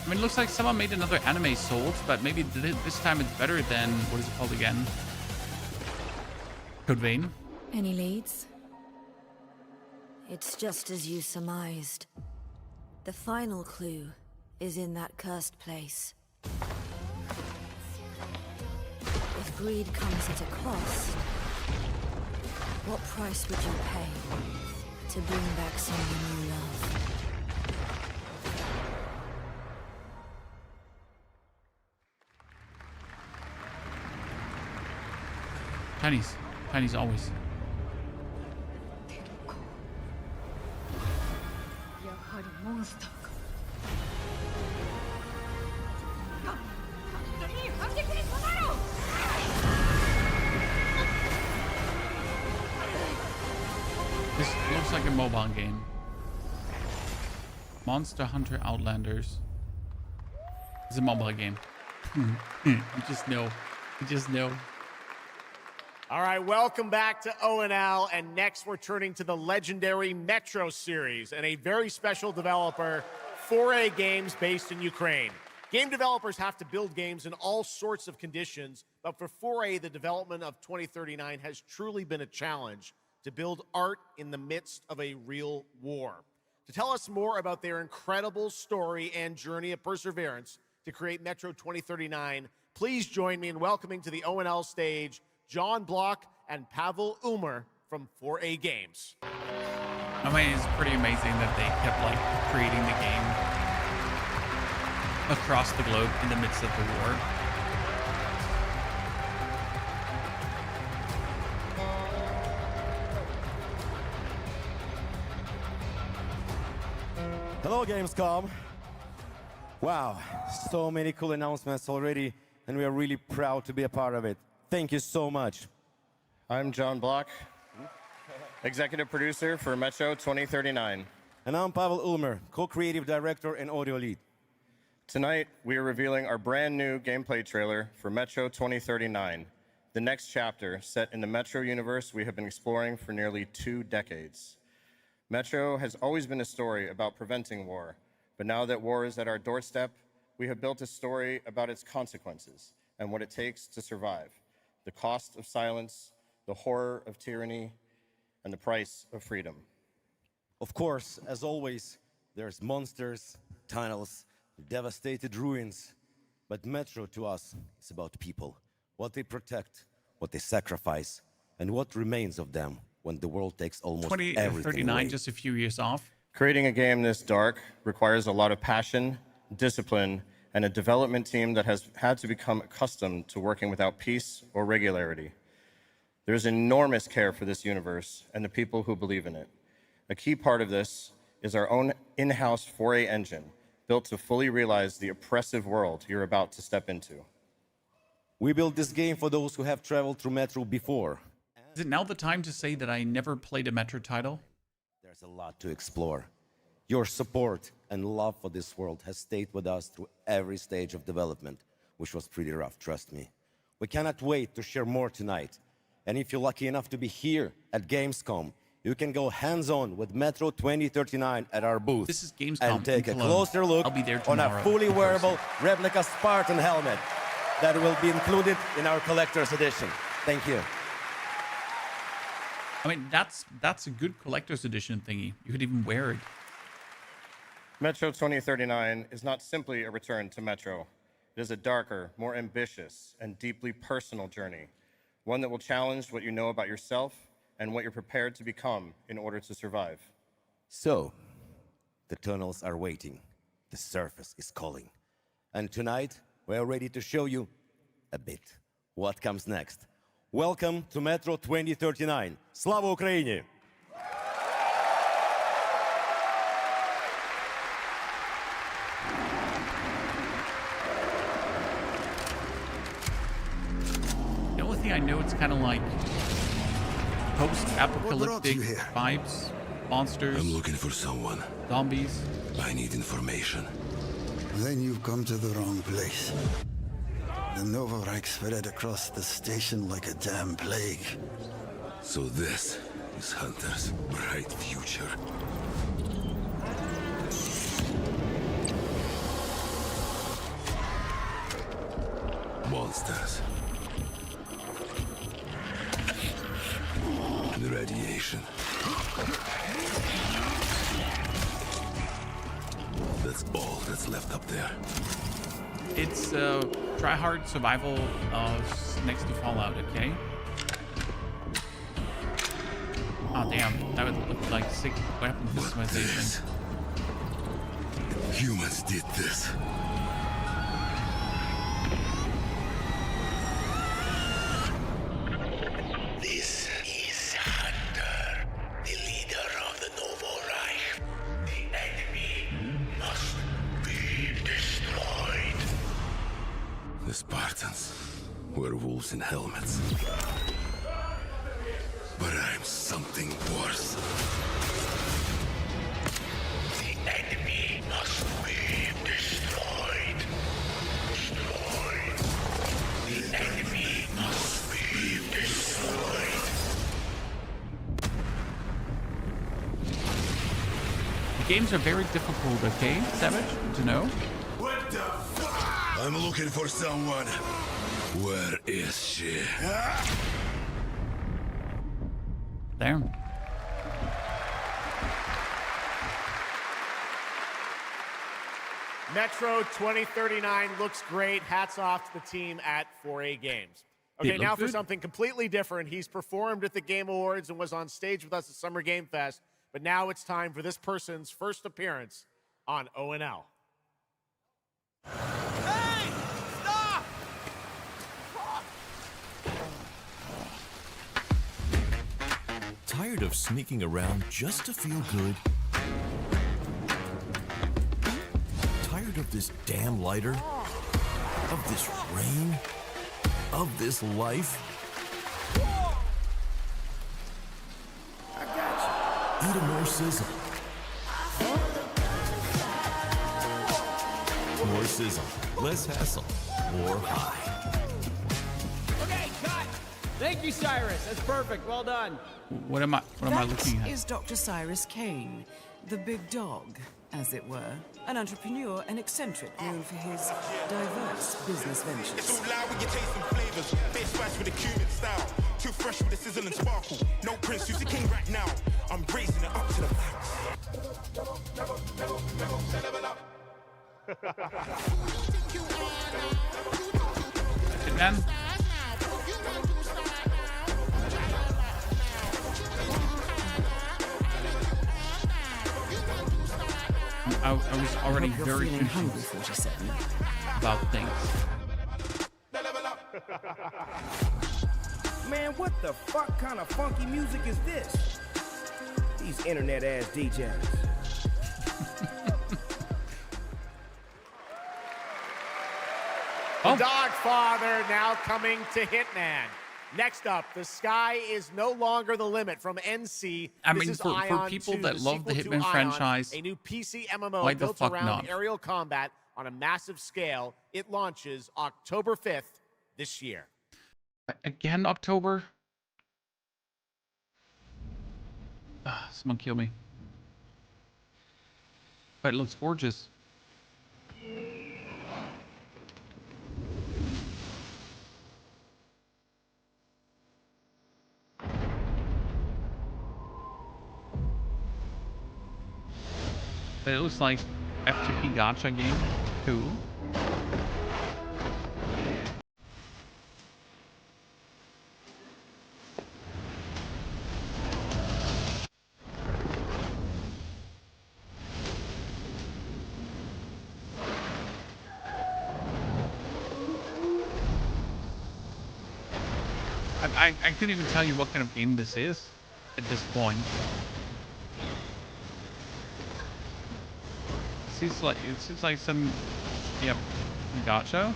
I mean, it looks like someone made another anime Souls, but maybe this time it's better than, what is it called again? Code Vein. Any leads? It's just as you surmised. The final clue is in that cursed place. If greed comes at a cost, what price would you pay to bring back someone you love? Chinese. Chinese always. This looks like a mobile game. Monster Hunter Outlanders. It's a mobile game. You just know. You just know. All right, welcome back to ONL, and next we're turning to the legendary Metro series and a very special developer, 4A Games, based in Ukraine. Game developers have to build games in all sorts of conditions, but for 4A, the development of 2039 has truly been a challenge to build art in the midst of a real war. To tell us more about their incredible story and journey of perseverance to create Metro 2039, please join me in welcoming to the ONL stage John Block and Pavel Umer from 4A Games. I mean, it's pretty amazing that they kept like creating the game across the globe in the midst of the war. Hello, Gamescom. Wow, so many cool announcements already, and we are really proud to be a part of it. Thank you so much. I'm John Block, executive producer for Metro 2039. And I'm Pavel Ulmer, co-creative director and audio lead. Tonight, we are revealing our brand new gameplay trailer for Metro 2039, the next chapter set in the Metro universe we have been exploring for nearly 2 decades. Metro has always been a story about preventing war, but now that war is at our doorstep, we have built a story about its consequences and what it takes to survive. The cost of silence, the horror of tyranny, and the price of freedom. Of course, as always, there's monsters, tunnels, devastated ruins. But Metro to us is about people, what they protect, what they sacrifice, and what remains of them when the world takes almost everything 2039, away. just a few years off. Creating a game this dark requires a lot of passion, discipline, and a development team that has had to become accustomed to working without peace or regularity. There's enormous care for this universe and the people who believe in it. A key part of this is our own in-house 4A engine, built to fully realize the oppressive world you're about to step into. We built this game for those who have traveled through Metro before. Is it now the time to say that I never played a Metro title? There's a lot to explore. Your support and love for this world has stayed with us through every stage of development, which was pretty rough, trust me. We cannot wait to share more tonight. And if you're lucky enough to be here at Gamescom, you can go hands-on with Metro 2039 at our booth. This is Gamescom and take a in Cologne. closer look I'll be there on tomorrow a fully in wearable person. replica Spartan helmet that will be included in our collector's edition. Thank you. I mean, that's a good collector's edition thingy. You could even wear it. Metro 2039 is not simply a return to Metro. It is a darker, more ambitious, and deeply personal journey, one that will challenge what you know about yourself and what you're prepared to become in order to survive. So, the tunnels are waiting. The surface is calling. And tonight, we're ready to show you a bit what comes next. Welcome to Metro 2039. Slava Ukraini! The only thing I know, it's kind of like post-apocalyptic vibes, monsters. I'm looking for someone. Zombies. I need information. Then you've come to the wrong place. The Novorite spread across the station like a damn plague. So this is Hunter's bright future. Monsters. The radiation. That's all that's left up there. It's try-hard survival next to Fallout, okay? Oh damn, that would look like sick weapon customization. Humans did this. This is Hunter, the leader of the Novo Reich. The enemy must be destroyed. The Spartans were wolves in helmets. But I'm something worse. The enemy must be destroyed. Destroyed. The enemy must be destroyed. The games are very difficult, okay, Savage? To know? What the fuck? I'm looking for someone. Where is she? There. Metro 2039 looks great. Hats off to the team at 4A Games. Okay, now for something completely different. He's performed at the Game Awards and was on stage with us at Summer Game Fest, but now it's time for this person's first appearance on ONL. Tired of sneaking around just to feel good? Tired of this damn lighter? Of this rain? Of this life? I got you. Eat a more sizzle. More sizzle, less hassle, more high. Okay, cut! Thank you, Cyrus. That's perfect. Well done. What am I looking at? That is Dr. Cyrus Kane, the big dog, as it were. An entrepreneur and eccentric known for his diverse business ventures. It's all loud, we get tasting flavors. Face spice with a Cuban style. Too fresh with a sizzle and sparkle. No Prince, who's the king right now. I'm raising it up to the max. Man. I was already very confused about things. Man, what the fuck kind of funky music is this? These internet ass DJs. The Dogfather now coming to Hitman. Next up, the sky is no longer the limit from NC. I This mean, is for Ion people 2, that the love the sequel to Hitman Ion, franchise, a new PC MMO why the built fuck around not? aerial combat on a massive scale. It launches October 5th this year. Again, October? Someone kill me. But it looks gorgeous. But it looks like FTP gacha game too. I couldn't even tell you what kind of game this is at this point. It seems like some, yep, gacha.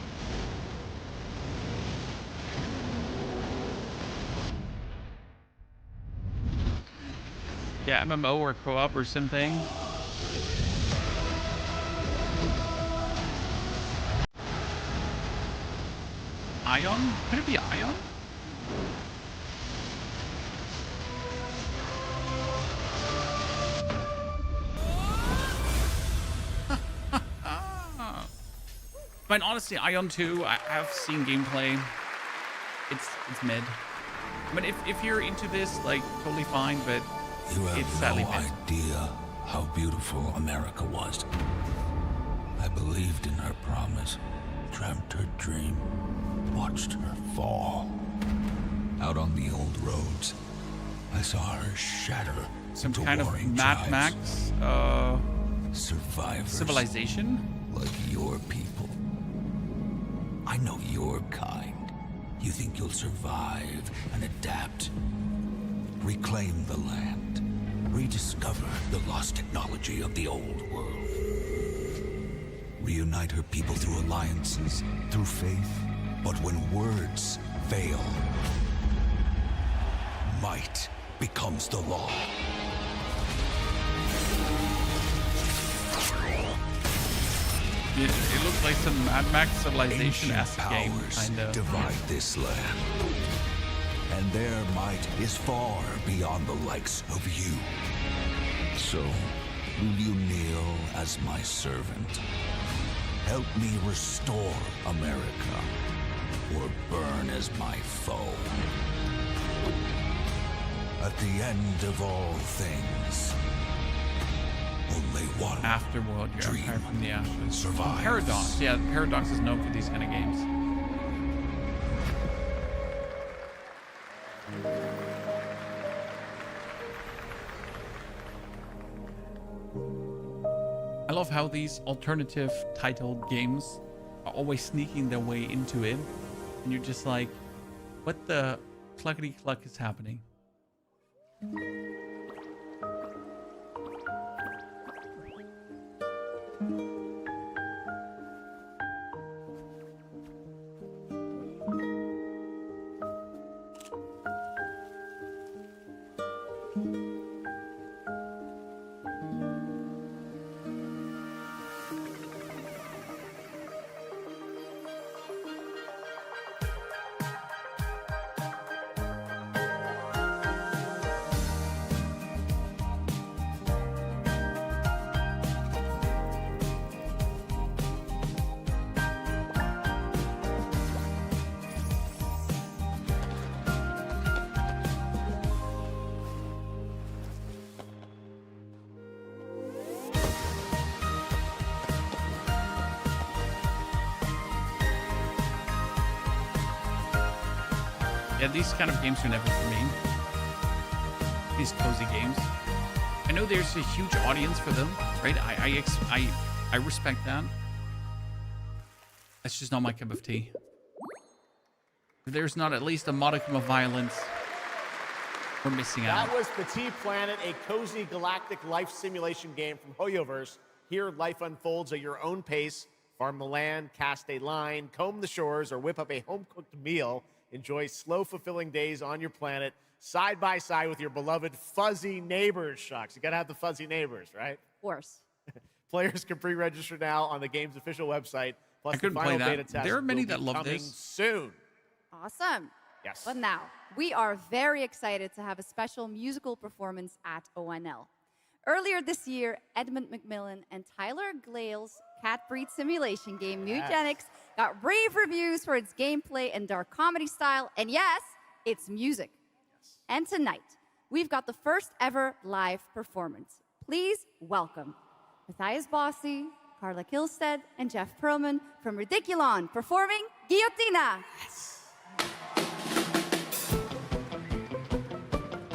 Yeah, MMO or co-op or something. Ion? Could it be Ion? But honestly, Ion 2, I've seen gameplay. It's mid. But if you're into this, like, totally fine, but You it's have sadly no mid. idea how beautiful America was. I believed in her promise, dreamt her dream, watched her fall. Out on the old roads, I saw her shatter Some into kind of warring Mad tribes. Max Survivors civilization? like your people. I know your kind. You think you'll survive and adapt. Reclaim the land. Rediscover the lost technology of the old world. Reunite her people through alliances, through faith. But when words fail, might becomes the law. It looks like some Mad Max civilization-esque Ancient game, powers kind of. divide this land, and their might is far beyond the likes of you. So, will you kneel as my servant? Help me restore America, or burn as my foe? At the end of all things, only one Afterworld, your dream Empire from the Ashes. survives. Paradox. Yeah, Paradox is known for these kind of games. I love how these alternative titled games are always sneaking their way into it. And you're just like, what the cluckety cluck is happening? Yeah, these kind of games are never for me. These cozy games. I know there's a huge audience for them, right? I respect that. That's just not my cup of tea. If there's not at least a modicum of violence, we're missing out. That was Petit Planet, a cozy galactic life simulation game from Hoyoverse. Here, life unfolds at your own pace. Farm the land, cast a line, comb the shores, or whip up a home-cooked meal. Enjoy slow, fulfilling days on your planet, side by side with your beloved fuzzy neighbors. Shucks, you gotta have the fuzzy neighbors, right? Of course. Players can pre-register now on the game's official website. Plus, I couldn't the final play that. beta test There are many will be that love coming this. soon. Awesome. Yes. But now, we are very excited to have a special musical performance at ONL. Earlier this year, Edmund McMillan and Tyler Glale's cat breed simulation game, Mutagenics, got rave reviews for its gameplay and dark comedy style, and yes, its music. Yes. And tonight, we've got the first ever live performance. Please welcome Matthias Bossi, Carla Kilstead, and Jeff Perlman from Ridiculon performing Guillotina.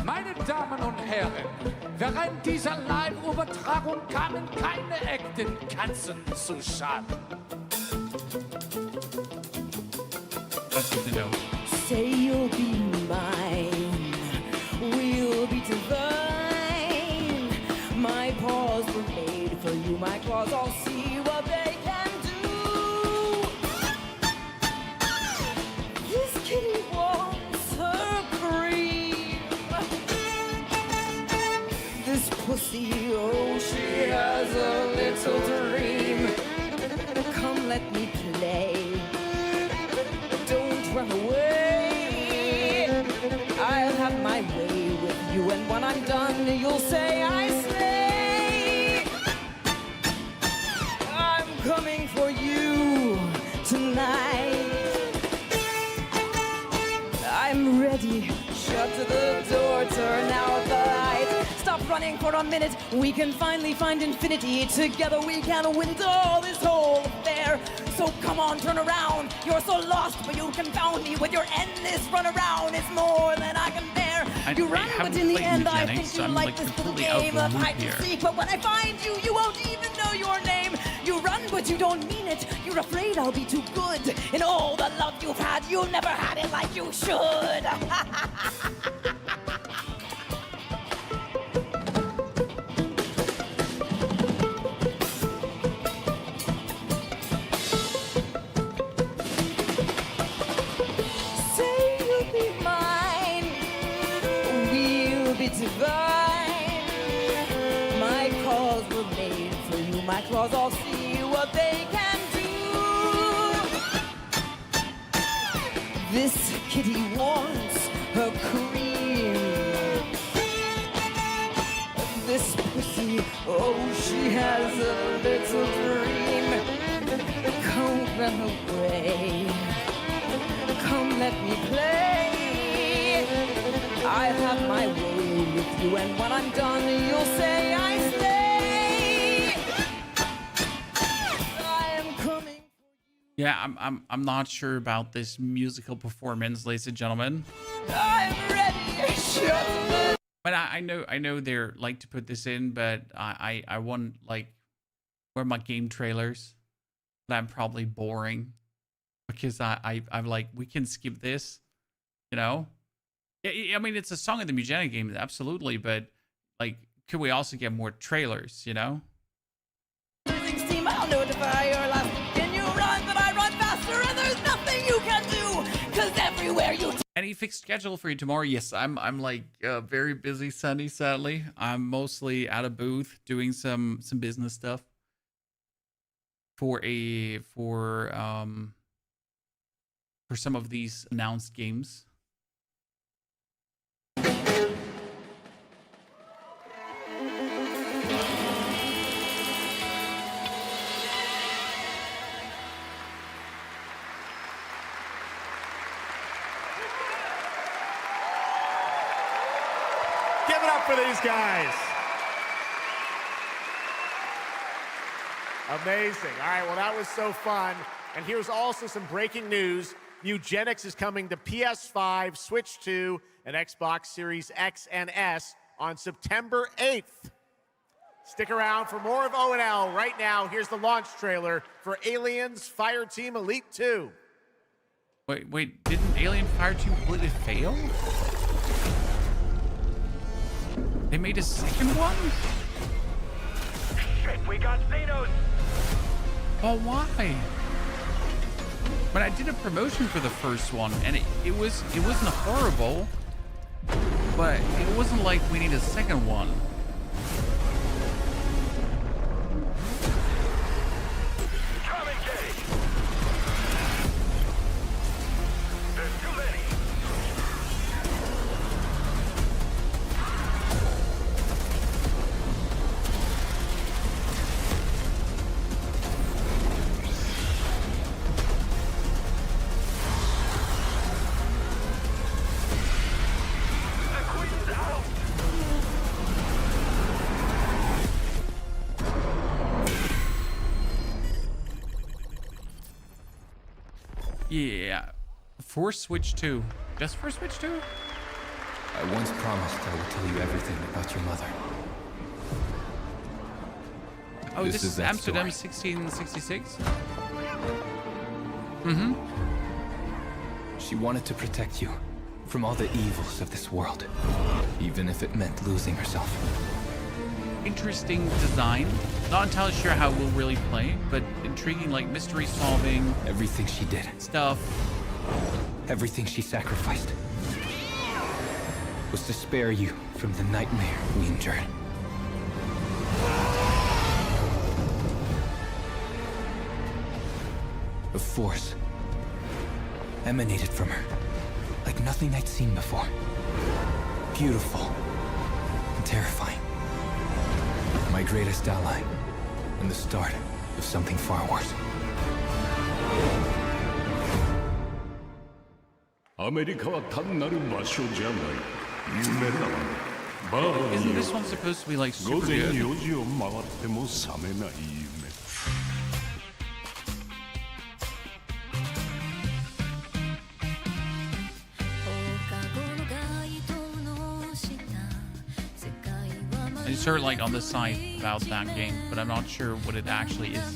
Meine Damen und Herren, während dieser Live-Übertragung kamen keine echten Katzen zu Schaden. That's good to know. Say you'll be mine, we'll be divine. My paws were made for you, my claws all see what they can do. This kitty wants her cream. This pussy, oh, she has a little dream. Come, let me play. Don't run away. I'll have my way with you, and when I'm done, you'll say I slay. I'm coming for you. running for a minute. We can finally find infinity. Together we can win all this whole affair. So come on, turn around. You're so lost, but you confound me with your endless run around. It's more than I can bear. You run, but in the end, I think you like this little game of hide and seek. But when I find you, you won't even know your name. You run, but you don't mean it. You're afraid I'll be too good. In all the love you've had, you never had it like you should. Say you'll be mine. We'll be divine. My claws were made for you. My claws all see what they can do. This kitty wants her cream. This pussy, oh, she has a little dream. Come run away. Come let me play. I have my way with you, and when I'm done, you'll say I stay. I am coming. Yeah, I'm not sure about this musical performance, ladies and gentlemen. I'm ready. Shut the. But I know they're like to put this in, but I want like where my game trailers that I'm probably boring because I'm like, we can skip this, you know? Yeah, I mean it's a song of the Mugenic game, absolutely, but like could we also get more trailers, you know? Steam, I'll notify your last. Can you run? But I run faster, and there's nothing you can do. Cause everywhere you. Any fixed schedule for you tomorrow? Yes, I'm like very busy Sunday, sadly. I'm mostly at a booth doing some business stuff for some of these announced games. Give it up for these guys. Amazing. All right, well, that was so fun. And here's also some breaking news. Mugenics is coming to PS5, Switch 2, and Xbox Series X and S on September 8th. Stick around for more of O&L. Right now, here's the launch trailer for Aliens Fireteam Elite 2. Wait, didn't Alien Fireteam completely fail? They made a second one? Shit, we got Xenos! Oh, why? But I did a promotion for the first one, and it wasn't horrible, but it wasn't like we need a second one. Come and get it! There's too many! Yeah, for Switch 2. Just for Switch 2? I once promised I would tell you everything about your mother. Oh, this is that Amsterdam story. 1666? She wanted to protect you from all the evils of this world, even if it meant losing herself. Interesting design. Not entirely sure how we'll really play, but intriguing, like mystery solving. Everything she did. Stuff. Everything she sacrificed was to spare you from the nightmare we endured. A force emanated from her, like nothing I'd seen before. Beautiful and terrifying. My greatest ally, and the start of something far worse. 아메리카와 단나른 마쇼じゃない夢だ Isn't this one supposed to be like super good? I just heard like on the site about that game, but I'm not sure what it actually is.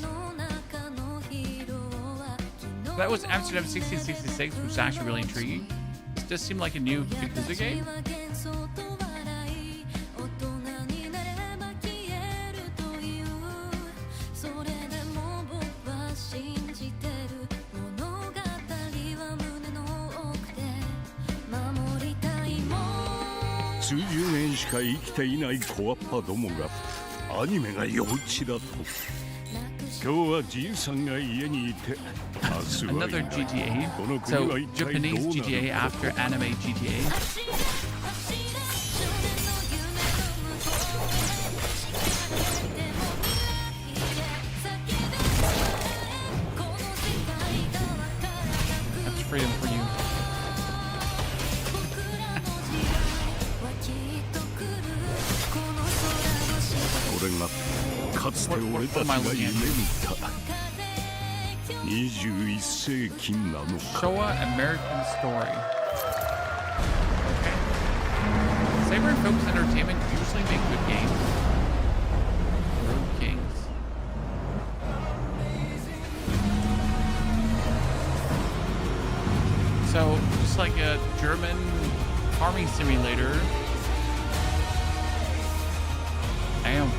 That was Amsterdam 1666, which is actually really intriguing. This does seem like a new Yakuza game. Another GTA. So Japanese GTA after anime GTA. That's freedom for you. Showa American Story. Okay. Saber and Focus Entertainment usually make good games. Road Kings. So, just like a German farming simulator. Damn.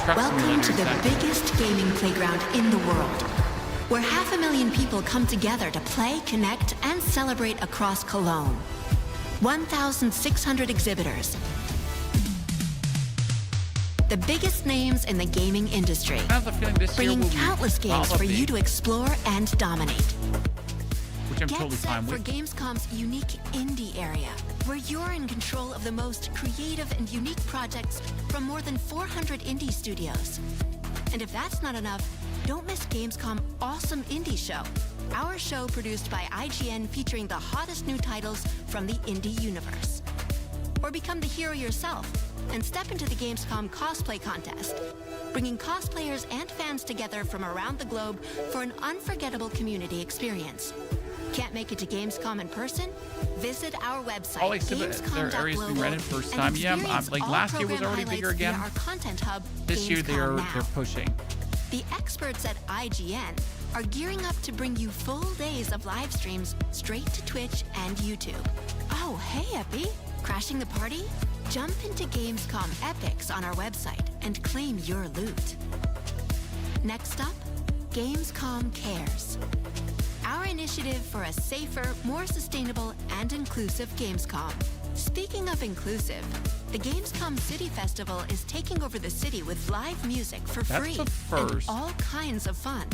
Welcome to the biggest gaming playground in the world, where 500,000 people come together to play, connect, and celebrate across Cologne. 1,600 exhibitors. The biggest names in the gaming industry, bringing countless games for you to explore and dominate. Which I'm totally fine with. For Gamescom's unique indie area, where you're in control of the most creative and unique projects from more than 400 indie studios. And if that's not enough, don't miss Gamescom Awesome Indie Show, our show produced by IGN featuring the hottest new titles from the indie universe. Or become the hero yourself and step into the Gamescom cosplay contest, bringing cosplayers and fans together from around the globe for an unforgettable community experience. Can't make it to Gamescom in person? Visit our website, all exhibit their areas being rented first time. Yeah, like last year was already bigger again. Our content hub, this year they're pushing. The experts at IGN are gearing up to bring you full days of live streams straight to Twitch and YouTube. Oh, hey, Epi. Crashing the party? Jump into Gamescom Epics on our website and claim your loot. Next up, Gamescom Cares. Our initiative for a safer, more sustainable, and inclusive Gamescom. Speaking of inclusive, the Gamescom City Festival is taking over the city with live music for free and all kinds of fun.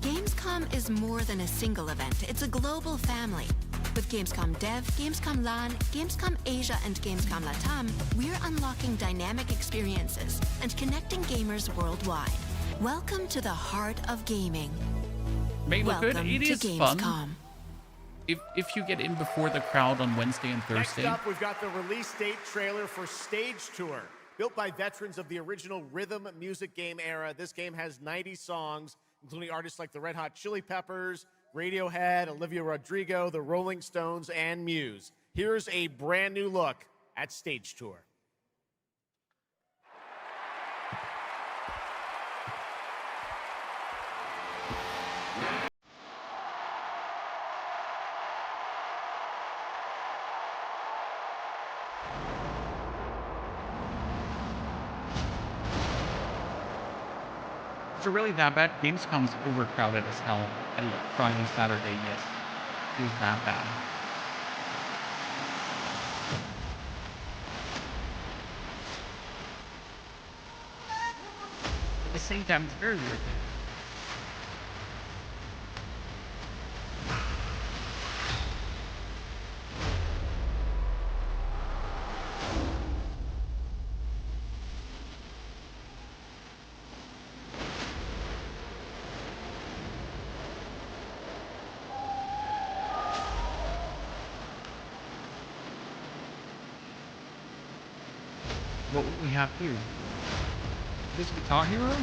Gamescom is more than a single event. It's a global family. With Gamescom Dev, Gamescom LAN, Gamescom Asia, and Gamescom Latam, we're unlocking dynamic experiences and connecting gamers worldwide. Welcome to the heart of gaming. May look good. Welcome It to is Gamescom. fun. If you get in before the crowd on Wednesday and Thursday. Next up, we've got the release date trailer for Stage Tour. Built by veterans of the original rhythm music game era, this game has 90 songs, including artists like the Red Hot Chili Peppers, Radiohead, Olivia Rodrigo, the Rolling Stones, and Muse. Here's a brand new look at Stage Tour. Is it really that bad? Gamescom's overcrowded as hell. And Friday, Saturday, yes. It was that bad. At the same time, it's very weird. what we have here. This Guitar Hero?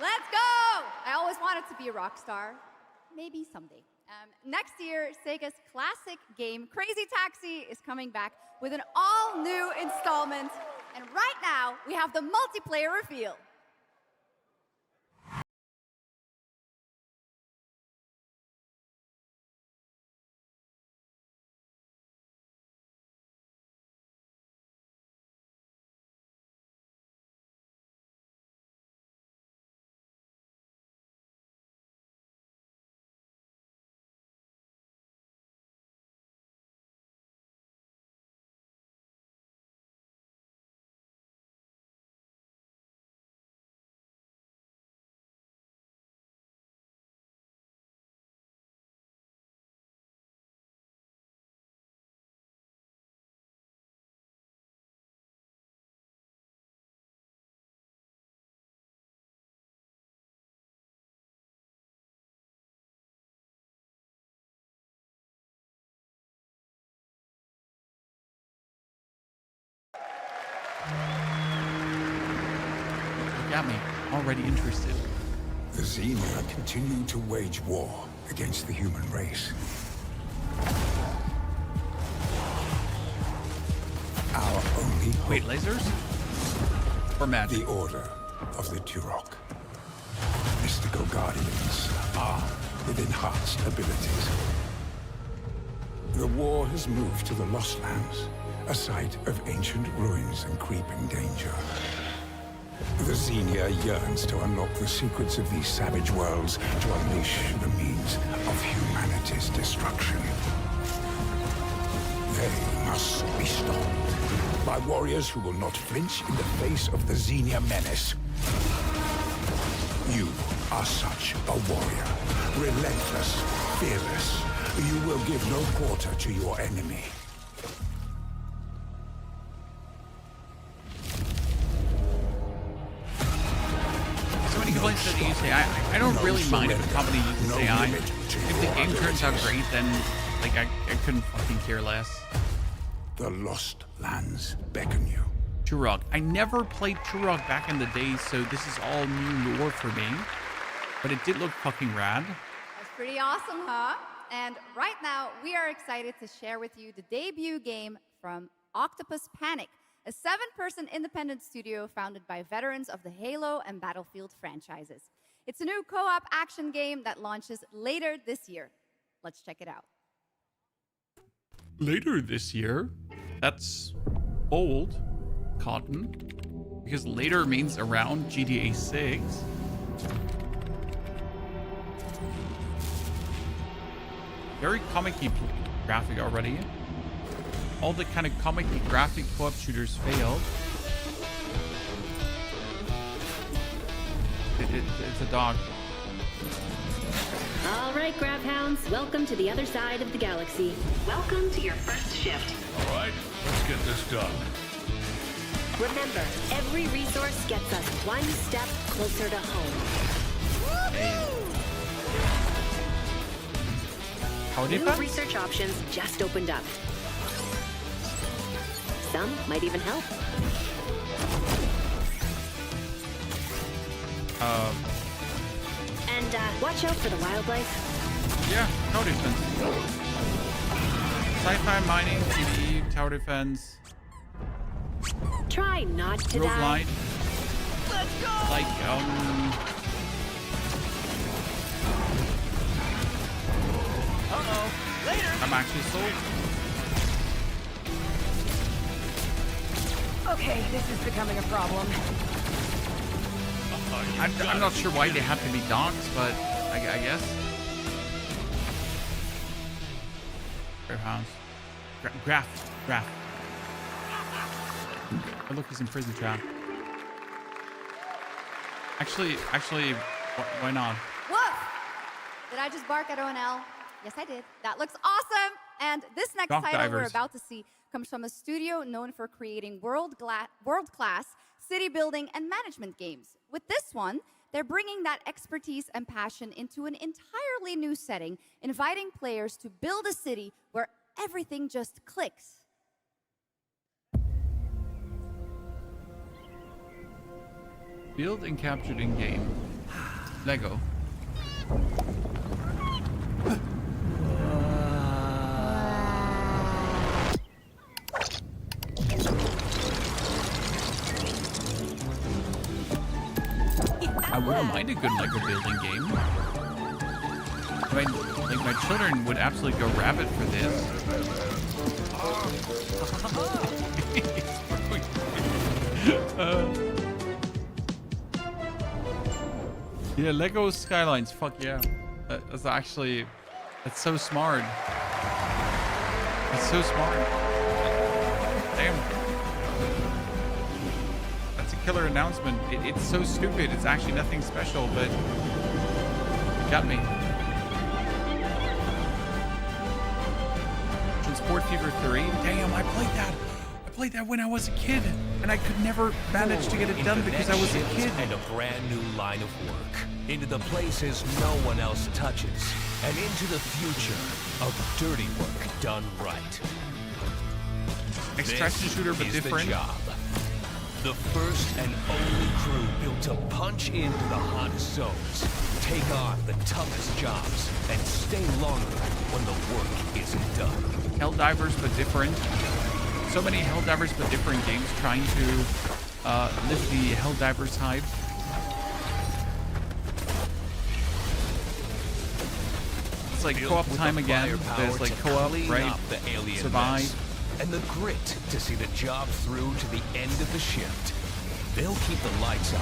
Let's go! I always wanted to be a rock star. Maybe someday. Next year, Sega's classic game, Crazy Taxi, is coming back with an all-new installment. And right now, we have the multiplayer reveal. You got me already interested. The Xenia continue to wage war against the human race. Our only hope. Wait, lasers? Or magic? The Order of the Turok. Mystical guardians are with enhanced abilities. The war has moved to the Lost Lands, a site of ancient ruins and creeping danger. The Xenia yearns to unlock the secrets of these savage worlds to unleash the means of humanity's destruction. They must be stopped by warriors who will not flinch in the face of the Xenia menace. You are such a warrior, relentless, fearless. You will give no quarter to your enemy. Complaints that they use AI. I don't really mind if a company uses AI. If the game turns out great, then like I couldn't fucking care less. The Lost Lands beckon you. Turok. I never played Turok back in the day, so this is all new lore for me. But it did look fucking rad. That's pretty awesome, huh? And right now, we are excited to share with you the debut game from Octopus Panic, a 7-person independent studio founded by veterans of the Halo and Battlefield franchises. It's a new co-op action game that launches later this year. Let's check it out. Later this year? That's bold, Cotton. Because later means around GTA 6. Very comic-y graphic already. All the kind of comic-y graphic co-op shooters failed. It's a dog. All right, Grabhounds, welcome to the other side of the galaxy. Welcome to your first shift. All right, let's get this done. Remember, every resource gets us one step closer to home. New research options just opened up. Some might even help. And watch out for the wildlife. Yeah, tower defense. Sci-fi, mining, TV, tower defense. Try not to die. Roguelite. Let's go! Like, Uh-oh. Later! I'm actually sold. Okay, this is becoming a problem. I'm not sure why they have to be dogs, but I guess. House. Graf. Oh, look, he's in prison, chat. Actually, why not? Woof! Did I just bark at ONL? Yes, I did. That looks awesome. And this next Dock title we're divers. about to see comes from a studio known for creating world-class city building and management games. With this one, they're bringing that expertise and passion into an entirely new setting, inviting players to build a city where everything just clicks. Build and captured in game. Lego. I wouldn't mind a good Lego building game. I mean, like, my children would absolutely go rabbit for this. Yeah, Lego Skylines, fuck yeah. That's actually, that's so smart. That's so smart. Damn. That's a killer announcement. It's so stupid. It's actually nothing special, but it got me. Transport Fever 3. Damn, I played that. I played that when I was a kid, and I could never manage to get it done because I was a kid. And a brand new line of work. Into the places no one else touches. And into the future of dirty work done right. Extraction shooter, but different. The job. The first and only crew built to punch into the hottest zones, take on the toughest jobs, and stay longer when the work isn't done. Helldivers, but different. So many Helldivers, but different games trying to lift the Helldivers hype. It's like co-op time again. There's like co-op, right? Survive. And the grit to see the job through to the end of the shift. They'll keep the lights on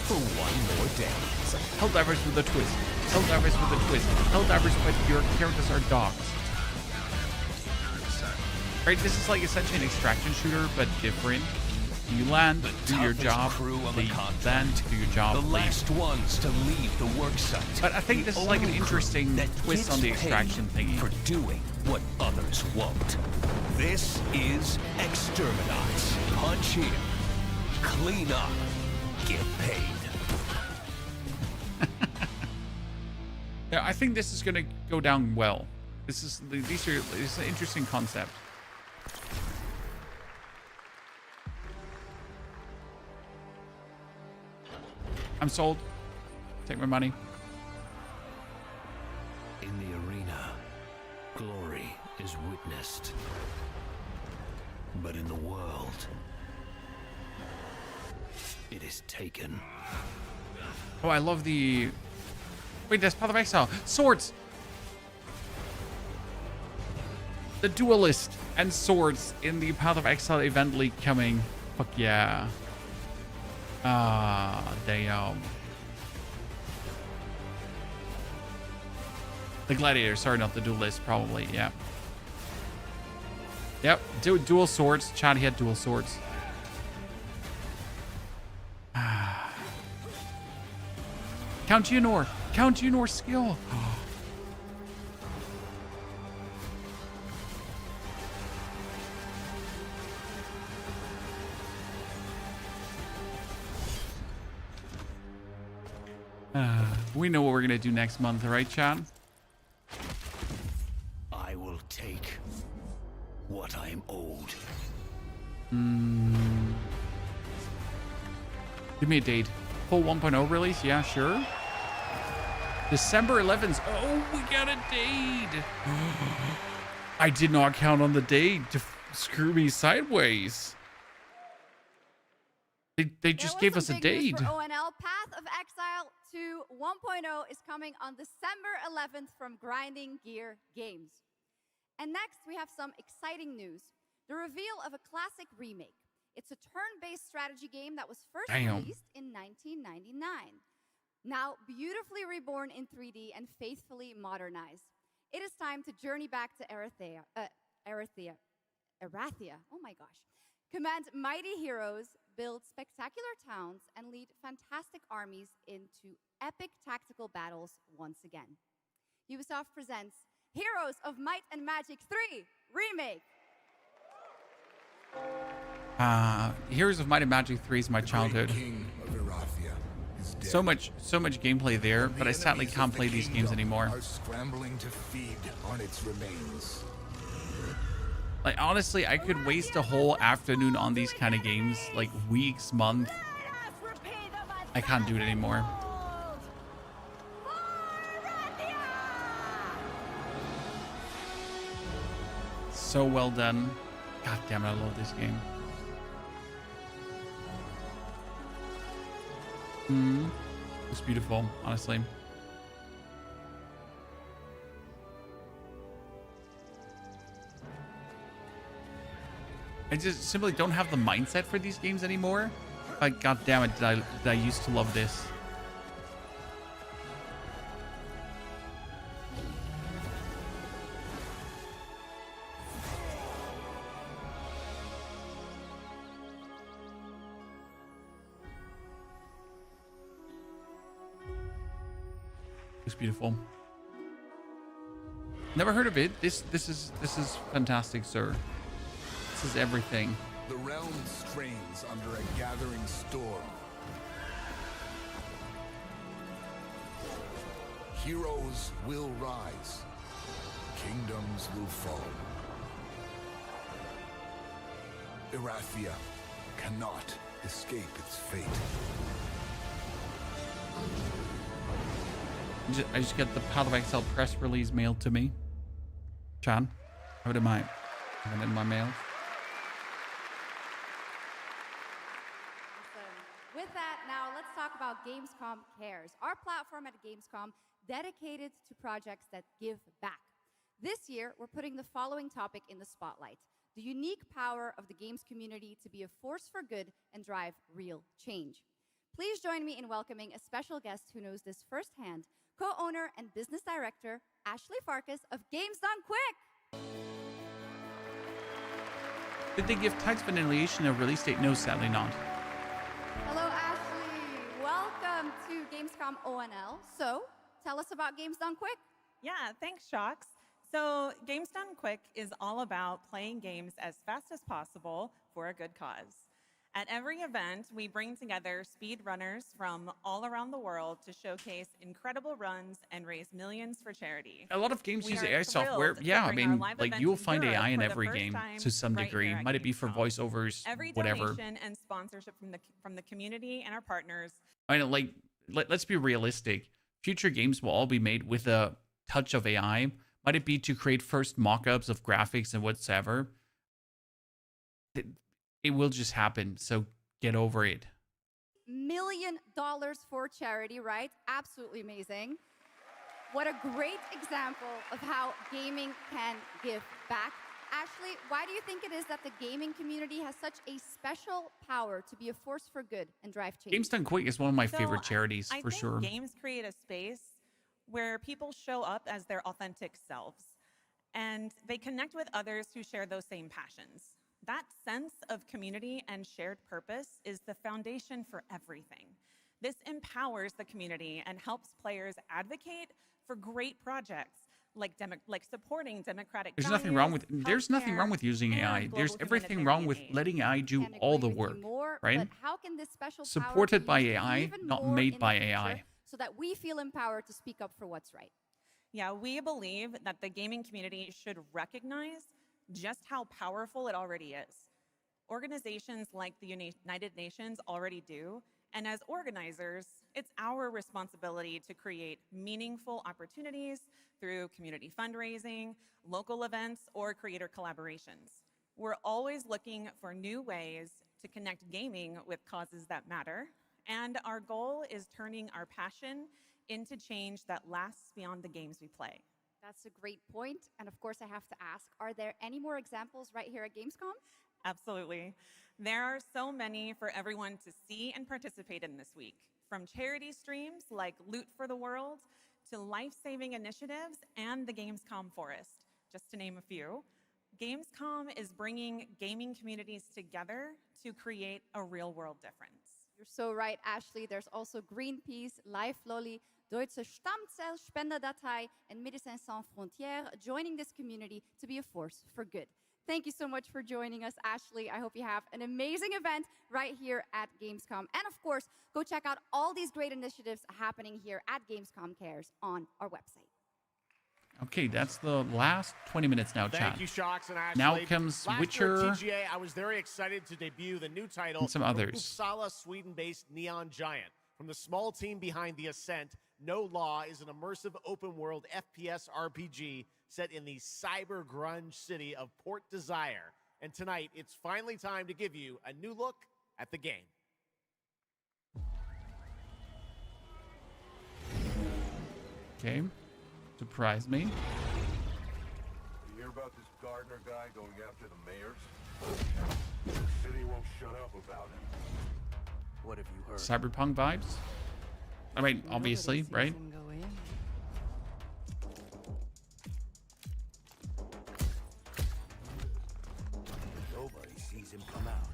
for one more day. It's like Helldivers with a twist. Helldivers with a twist. Helldivers, but your characters are dogs. Right, this is like essentially an extraction shooter, but different. You land, do your job, land, do your job, the last ones to leave the work site. But I think this is like an interesting twist on the extraction thingy. For doing what others won't. This is Exterminate. Punch in, clean up, get paid. Yeah, I think this is gonna go down well. This is an interesting concept. I'm sold. Take my money. In the arena, glory is witnessed. But in the world, it is taken. Oh, I love the... Wait, that's Path of Exile. Swords! The Duelist and swords in the Path of Exile event league coming. Fuck yeah. Ah, damn. The Gladiator, sorry, not the Duelist, probably, yeah. Yep, dual swords. Chad, he had dual swords. Count Geonor. Count Geonor's skill. We know what we're gonna do next month, right, Chad? I will take what I am owed. Give me a date. Full 1.0 release? Yeah, sure. December 11th. Oh, we got a date. I did not count on the date to screw me sideways. They just gave us a date. For ONL, Path of Exile 2 1.0 is coming on December 11th from Grinding Gear Games. And next, we have some exciting news. The reveal of a classic remake. It's a turn-based strategy game that was first Damn. released in 1999. Now beautifully reborn in 3D and faithfully modernized. It is time to journey back to Erathia. Oh my gosh. Command mighty heroes, build spectacular towns, and lead fantastic armies into epic tactical battles once again. Ubisoft presents Heroes of Might and Magic 3 Remake. Heroes of Might and Magic 3 is my childhood. King of Erathia is dead. So much gameplay there, but I sadly can't play these games anymore. Are scrambling to feed on its remains. Like, honestly, I could waste a whole afternoon on these kind of games, like weeks, months. I can't do it anymore. So well done. God damn it, I love this game. It's beautiful, honestly. I just simply don't have the mindset for these games anymore. Like, god damn it, did I used to love this. It's beautiful. Never heard of it. This is fantastic, sir. This is everything. The realm strains under a gathering storm. Heroes will rise. Kingdoms will fall. Erathia cannot escape its fate. I just get the Path of Exile press release mailed to me. Chan, how did I have it in my mail? Awesome. With that, now let's talk about Gamescom Cares, our platform at Gamescom dedicated to projects that give back. This year, we're putting the following topic in the spotlight: the unique power of the games community to be a force for good and drive real change. Please join me in welcoming a special guest who knows this firsthand, co-owner and business director, Ashley Farkas of Games Done Quick. Did they give Tides of Annihilation a release date? No, sadly not. Hello, Ashley. Welcome to Gamescom ONL. So, tell us about Games Done Quick. Yeah, thanks, Shocks. So, Games Done Quick is all about playing games as fast as possible for a good cause. At every event, we bring together speedrunners from all around the world to showcase incredible runs and raise millions for charity. A lot of games use AI software. Yeah, I mean, like, you'll find AI in every game to some degree. Might it be for voiceovers, Every whatever. donation and sponsorship from the community and our partners. I know, like, let's be realistic. Future games will all be made with a touch of AI. Might it be to create first mock-ups of graphics and whatsoever? It will just happen, so get over it. $1 million for charity, right? Absolutely amazing. What a great example of how gaming can give back. Ashley, why do you think it is that the gaming community has such a special power to be a force for good and drive change? Games Done Quick is one of my favorite charities, for sure. Games create a space where people show up as their authentic selves, and they connect with others who share those same passions. That sense of community and shared purpose is the foundation for everything. This empowers the community and helps players advocate for great projects like supporting democratic There's values, nothing wrong with using and AI. global There's everything wrong with letting AI do all the work, right? But how can this special power Supported be by used AI, even not more made in by the future AI. so that we feel empowered to speak up for what's right? Yeah, we believe that the gaming community should recognize just how powerful it already is. Organizations like the United Nations already do, and as organizers, it's our responsibility to create meaningful opportunities through community fundraising, local events, or creator collaborations. We're always looking for new ways to connect gaming with causes that matter, and our goal is turning our passion into change that lasts beyond the games we play. That's a great point. And of course, I have to ask, are there any more examples right here at Gamescom? Absolutely. There are so many for everyone to see and participate in this week, from charity streams like Loot for the World to life-saving initiatives and the Gamescom Forest, just to name a few. Gamescom is bringing gaming communities together to create a real-world difference. You're so right, Ashley. There's also Greenpeace, Life Lolly, Deutsche Stammzellspenderdatei, and Médecins Sans Frontières joining this community to be a force for good. Thank you so much for joining us, Ashley. I hope you have an amazing event right here at Gamescom. And of course, go check out all these great initiatives happening here at Gamescom Cares on our website. Okay, that's the last 20 minutes now, chat. Thank you, Shocks and Ashley. Now comes Last Witcher. year at TGA, I was very excited to debut the new title And some from others. Uppsala, Sweden-based Neon Giant. From the small team behind The Ascent, No Law is an immersive open-world FPS RPG set in the cyber grunge city of Port Desire. And tonight, it's finally time to give you a new look at the game. Okay, surprise me. You hear about this Gardner guy going after the mayors? The city won't shut up about it. What have you heard? Cyberpunk vibes? I mean, obviously, right? Nobody sees him come out.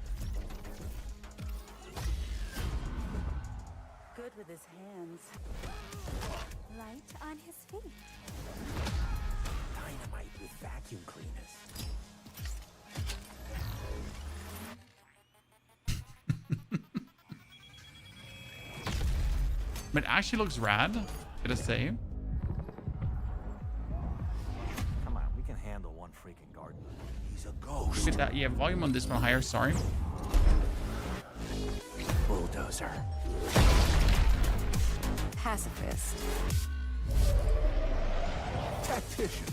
Good with his hands. Light on his feet. Dynamite with vacuum cleaners. But it actually looks rad, gotta say. Come on, we can handle one freaking gardener. He's a ghost. Look at that. Yeah, volume on this one higher, sorry. Bulldozer. Pacifist. Tactician.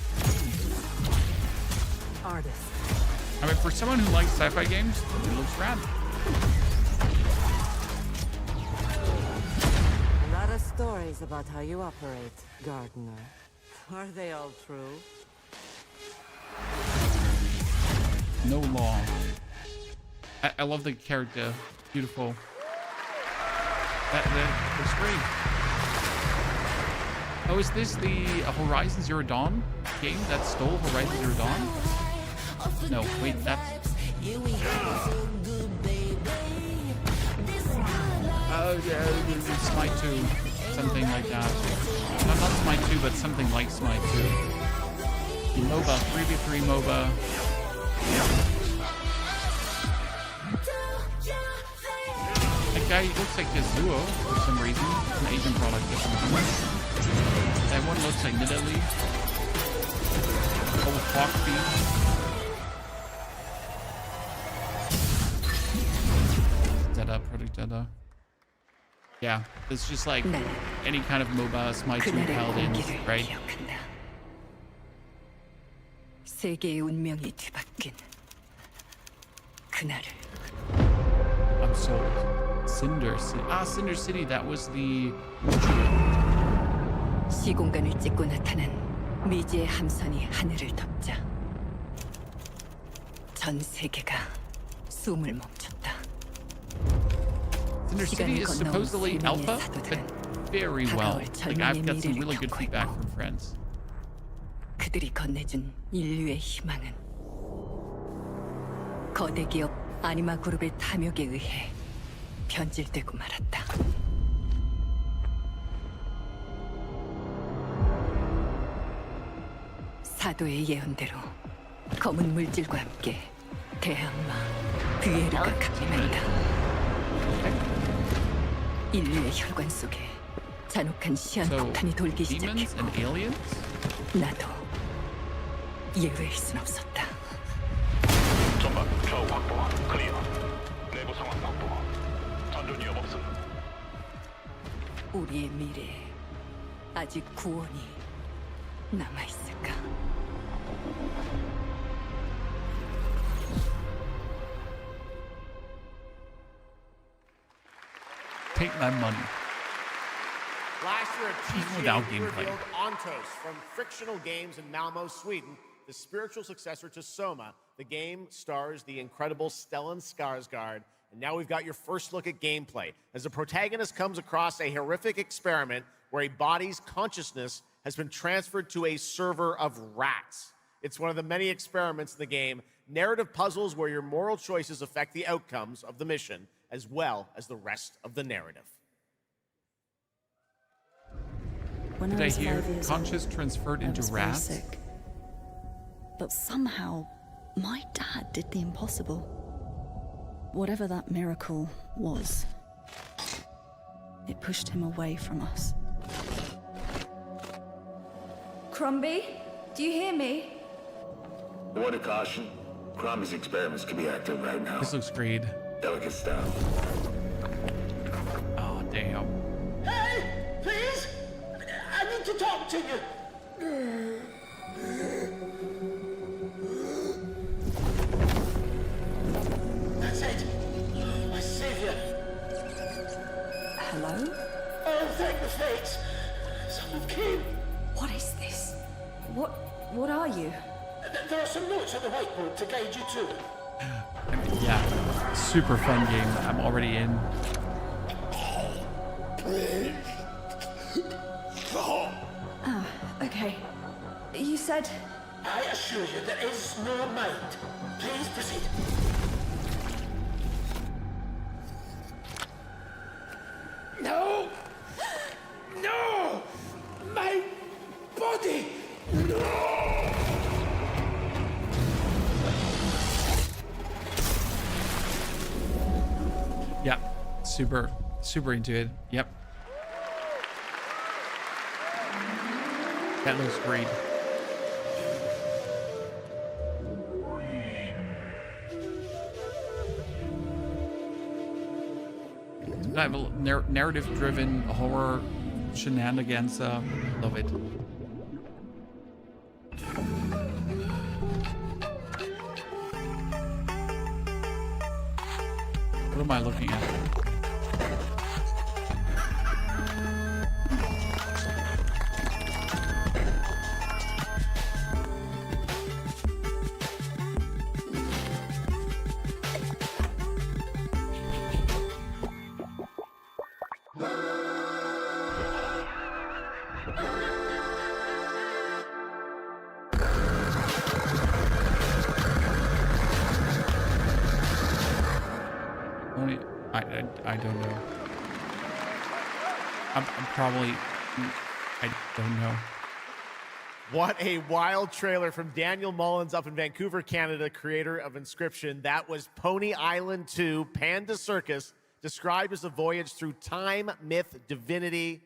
Artist. I mean, for someone who likes sci-fi games, it looks rad. A lot of stories about how you operate, Gardener. Are they all true? No Law. I love the character. Beautiful. That looks great. Oh, is this the Horizon Zero Dawn game that stole Horizon Zero Dawn? No, wait, that's... Oh, yeah, Smite 2. Something like that. No, not Smite 2, but something like Smite 2. MOBA, 3v3 MOBA. That guy looks like Kazuo for some reason. It's an Asian product or something. That one looks like Nidalee. Oh, Hawk Feet. Dada, Product Dada. Yeah, it's just like any kind of MOBA, Smite 2 Paladins, right? 세계의 운명이 뒤바뀐 그날을. I'm sold. Cinder City. Ah, Cinder City. That was the. 시공간을 찍고 나타난 미지의 함선이 하늘을 덮자 전 세계가 숨을 멈췄다. Cinder City is supposedly alpha, but very well. Like I've got some really good feedback from friends. 그들이 건네준 인류의 희망은 거대 기업 아니마 그룹의 탐욕에 의해 변질되고 말았다. 사도의 예언대로 검은 물질과 함께 대항마 뷰에르가 강림한다. 인류의 혈관 속에 잔혹한 시한폭탄이 돌기 시작했고 나도 예외일 순 없었다. 전방 좌우 확보 클리어. 내부 상황 확보. 전전 위협 없음. 우리의 미래에 아직 구원이 남아있을까? Take my money. Last year at TGA, Without we gameplay. revealed Ontos from Frictional Games in Malmo, Sweden, the spiritual successor to Soma, The game stars the incredible Stellan Skarsgård, and now we've got your first look at gameplay as the protagonist comes across a horrific experiment where a body's consciousness has been transferred to a server of rats. It's one of the many experiments in the game, narrative puzzles where your moral choices affect the outcomes of the mission as well as the rest of the narrative. When Did I I was hear 5 years conscious old, transferred I into was very rats? sick. But somehow, my dad did the impossible. Whatever that miracle was, it pushed him away from us. Crumby, do you hear me? A word of caution. Crombie's experiments can be active right now. This looks great. Delicate stuff. Oh, damn. Hey, please! I need to talk to you. That's it. My savior. Hello? Oh, thank the fates. Someone came. What is this? What are you? There are some notes on the whiteboard to guide you to it. Yeah, super fun game. I'm already in. Ah, okay. You said... I assure you there is no mind. Please proceed. No! No! My body! No! Yeah, super into it. Yep. That looks great. Kind of a narrative-driven horror shenanigans. Love it. What am I looking at? I don't know. I'm probably... I don't know. What a wild trailer from Daniel Mullins up in Vancouver, Canada, creator of Inscription. That was Pony Island 2, Panda Circus, described as a voyage through time, myth, divinity,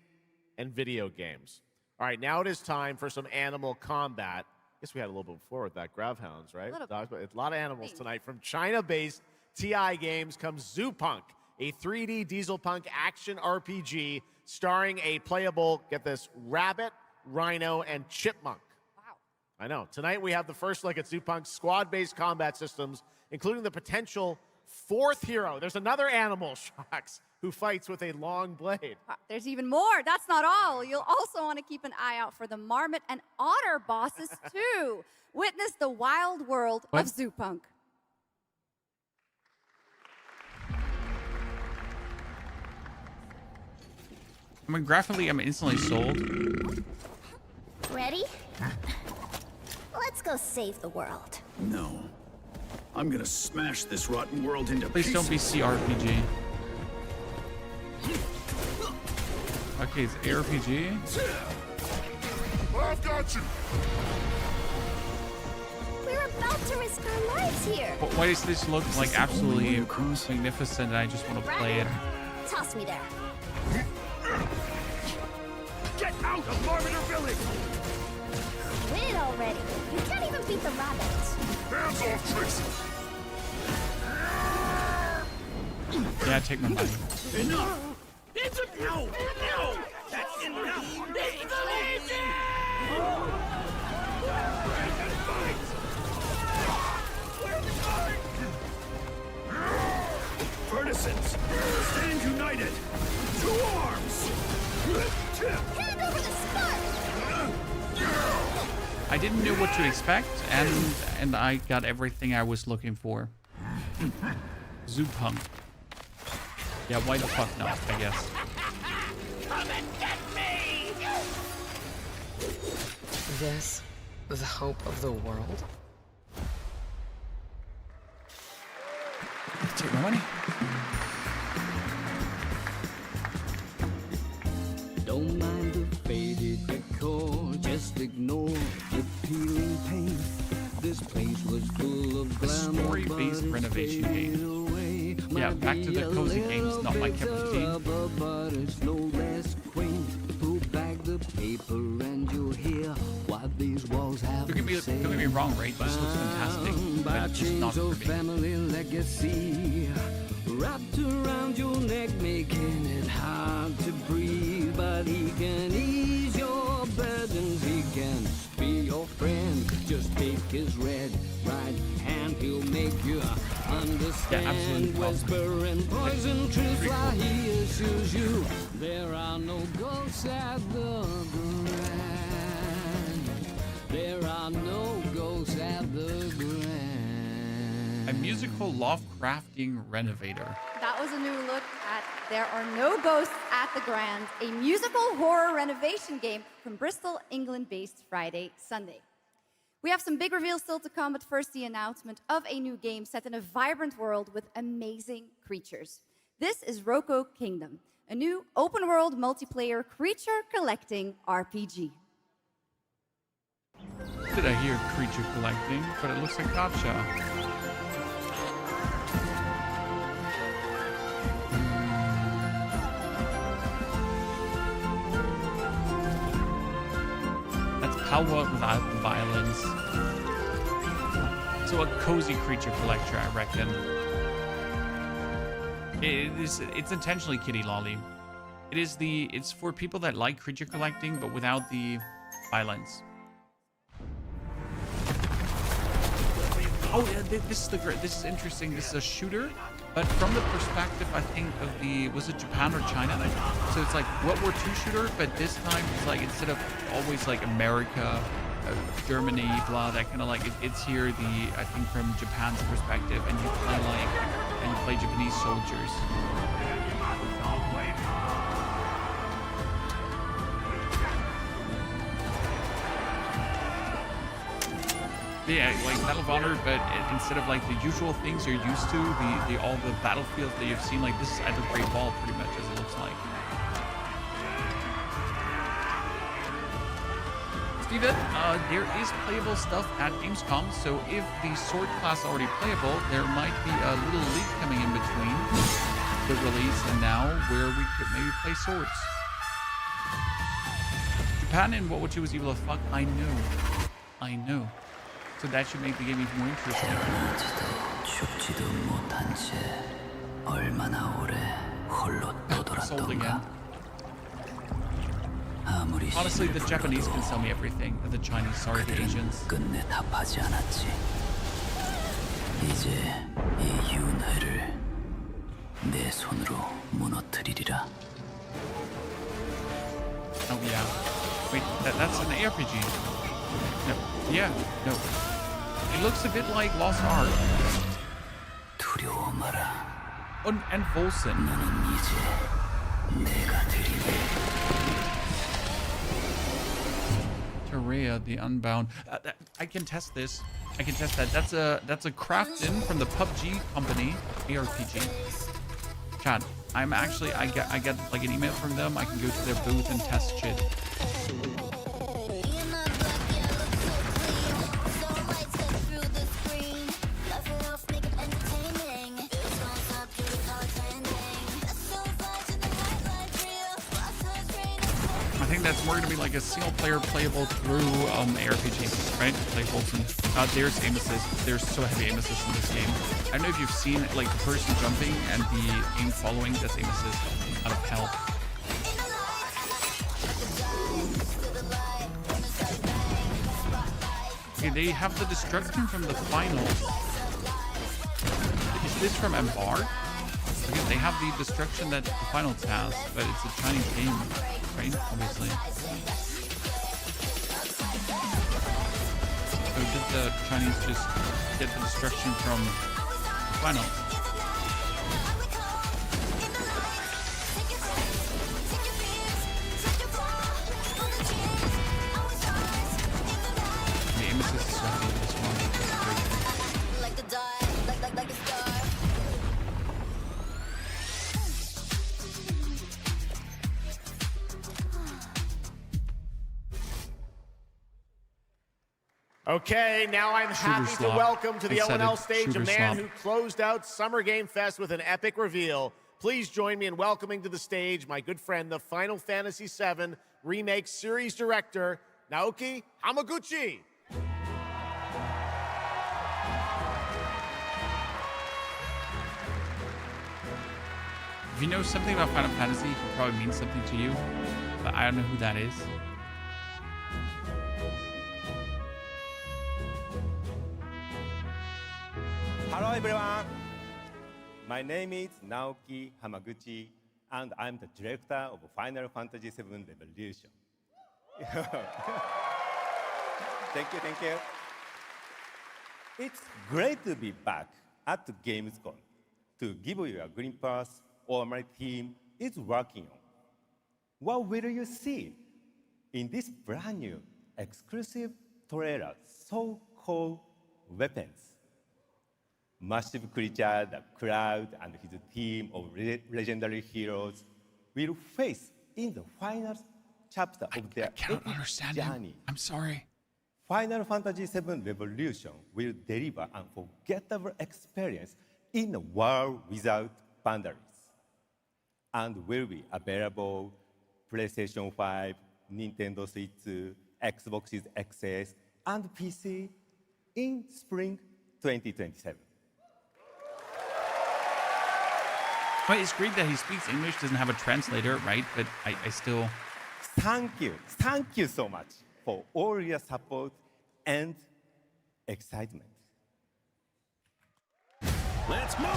and video games. All right, now it is time for some animal combat. I guess we had a little bit before with that Gravhounds, right? A lot of animals tonight. From China-based TI Games comes Zoo Punk, a 3D diesel punk action RPG starring a playable, get this, rabbit, rhino, and chipmunk. Wow. I know. Tonight we have the first look at Zoo Punk's squad-based combat systems, including the potential fourth hero. There's another animal, Shocks, who fights with a long blade. There's even more. That's not all. You'll also want to keep an eye out for the marmot and otter bosses, too. Witness the wild world of Zoo Punk. I mean, graphically, I'm instantly sold. Ready? Let's go save the world. No. I'm gonna smash this rotten world into Please pieces. don't be CRPG. Okay, it's ARPG. I've got you. We're about to risk our lives here. Why does this look like absolutely magnificent and I just want to play it? Toss me there. Get out of Marmiter Village! Quit it already. You can't even beat the rabbits. Hands off, Tracy. Yeah, take my money. Enough! It's a no! No! That's enough! It's lazy! Partisans, stand united! 2 arms! Hand over the spark! I didn't know what to expect, and I got everything I was looking for. Zoopunk. Yeah, why the fuck not, I guess. Come and get me! This, the hope of the world? Take my money. Don't mind the faded decor, just ignore the peeling paint. This place was full of glamour, story-based renovation game. Yeah, back to the cozy games, not my cup of tea. But it's no less quaint. Pull back the paper and you'll hear what these walls have Don't get me wrong, right? This looks fantastic, but it's just not for me. Family legacy wrapped around your neck, making it hard to breathe. But he can ease your burdens, he can be your friend. Just take his red right hand, he'll make you understand. Whisper and poison truth while he assures you there are no ghosts at the Grand. There are no ghosts at the Grand. A musical Lovecrafting renovator. That was a new look at There Are No Ghosts at the Grand, a musical horror renovation game from Bristol, England-based Friday, Sunday. We have some big reveals still to come, but first the announcement of a new game set in a vibrant world with amazing creatures. This is Roko Kingdom, a new open-world multiplayer creature collecting RPG. Did I hear creature collecting? But it looks like gotcha. Power without the violence. So a cozy creature collector, I reckon. It's intentionally kitty lolly. It's for people that like creature collecting, but without the violence. Oh, yeah, this is interesting. This is a shooter, but from the perspective, I think, of was it Japan or China? So it's like World War II shooter, but this time it's like, instead of always like America, Germany, blah, that kind of like, it's here, I think from Japan's perspective, and you play Japanese soldiers. Yeah, like Medal of Honor, but instead of like the usual things you're used to, all the battlefields that you've seen, like this is at the Great Wall pretty much, as it looks like. Steven, there is playable stuff at Gamescom, so if the sword class already playable, there might be a little leak coming in between the release and now where we could maybe play swords. Japan in World War II was evil as fuck. I know. So that should make the game even more interesting. Sold again. Honestly, the Japanese can sell me everything, and the Chinese, sorry, the Asians. Oh yeah. Wait, that's an ARPG. No. Yeah, no. It looks a bit like Lost Ark. And Volson. Terrea, the Unbound. I can test this. I can test that. That's a craft-in from the PUBG company ARPG. Chad, I get like an email from them. I can go to their booth and test shit. That's more going to be like a single player playable through ARPG, right? Like Bolton. There's aim assist. There's so heavy aim assist in this game. I don't know if you've seen like the person jumping and the aim following. That's aim assist out of hell. Okay, they have the destruction from the finals. Is this from Embark? Because they have the destruction that the finals has, but it's a Chinese game, right? Obviously. the Chinese just get the destruction from the finals. The aim assist is so good this one. Okay, now I'm happy to welcome to the ONL stage a man who closed out Summer Game Fest with an epic reveal. Please join me in welcoming to the stage my good friend, the Final Fantasy VII Remake Series Director, Naoki Hamaguchi. If you know something about Final Fantasy, it probably means something to you, but I don't know who that is. Hello everyone, my name is Naoki Hamaguchi and I'm the director of Final Fantasy VII Revolution. Thank you. It's great to be back at the Gamescom to give you a glimpse what my team is working on. What will you see in this brand new exclusive trailer so-called Weapons? Massive creature, the Cloud, and his team of legendary heroes will face in the final chapter of their epic journey. I'm sorry. Final Fantasy VII Revolution will deliver an unforgettable experience in a world without boundaries, and will be available PlayStation 5, Nintendo Switch, Xbox XS, and PC in spring 2027. But it's great that he speaks English, doesn't have a translator, right? But I still... Thank you so much for all your support and excitement. Let's move!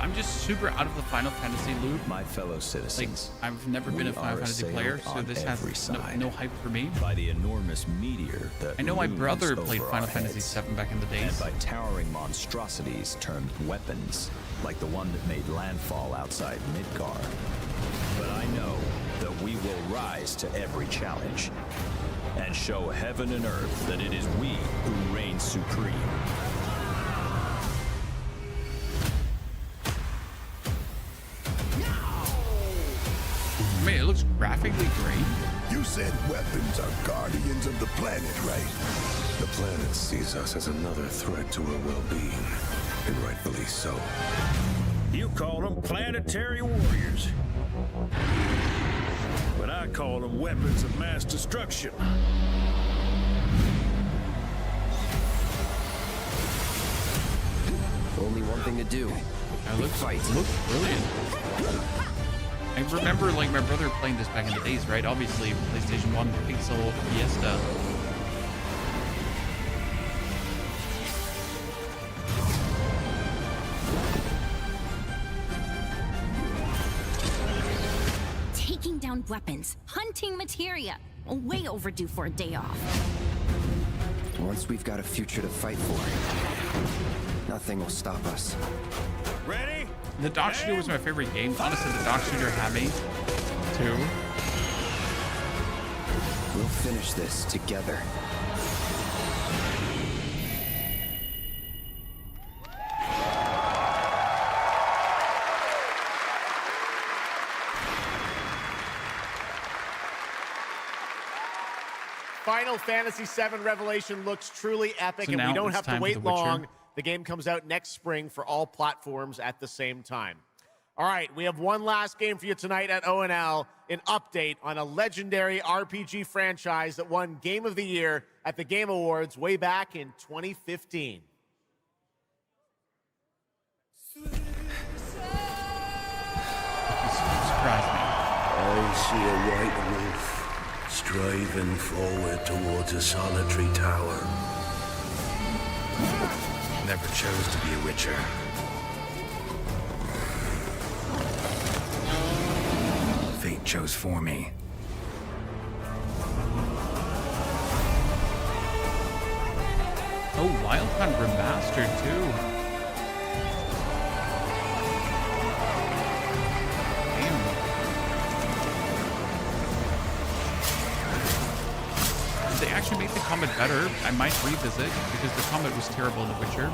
I'm just super out of the Final Fantasy loop. My fellow citizens, like, I've never been a Final Fantasy player, so this has no hype for me. By the enormous meteor that I know my brother looms played over Final our Fantasy heads, VII back in the days. and by towering monstrosities termed weapons, like the one that made landfall outside Midgar. But I know that we will rise to every challenge and show heaven and earth that it is we who reign supreme. I mean, it looks graphically great. You said weapons are guardians of the planet, right? The planet sees us as another threat to her well-being, and rightfully so. You call them planetary warriors. But I call them weapons of mass destruction. Only one thing to do. Looks brilliant. I remember, like, my brother playing this back in the days, right? Obviously, PlayStation 1 Pixel Fiesta. Taking down weapons, hunting materia. Way overdue for a day off. Once we've got a future to fight for, nothing will stop us. Ready? The Dock Shooter was my favorite game. Honestly, the Dock Shooter had me, too. We'll finish this together. Final Fantasy VII Revelation looks truly epic, So and we now don't it's have to time for wait The Witcher. long. The game comes out next spring for all platforms at the same time. All right, we have one last game for you tonight at ONL, an update on a legendary RPG franchise that won Game of the Year at the Game Awards way back in 2015. I see a white wolf striving forward towards a solitary tower. Never chose to be a witcher. Fate chose for me. Oh, Wild Hunt Remastered too. Damn. Did they actually make the combat better? I might revisit because the combat was terrible in The Witcher.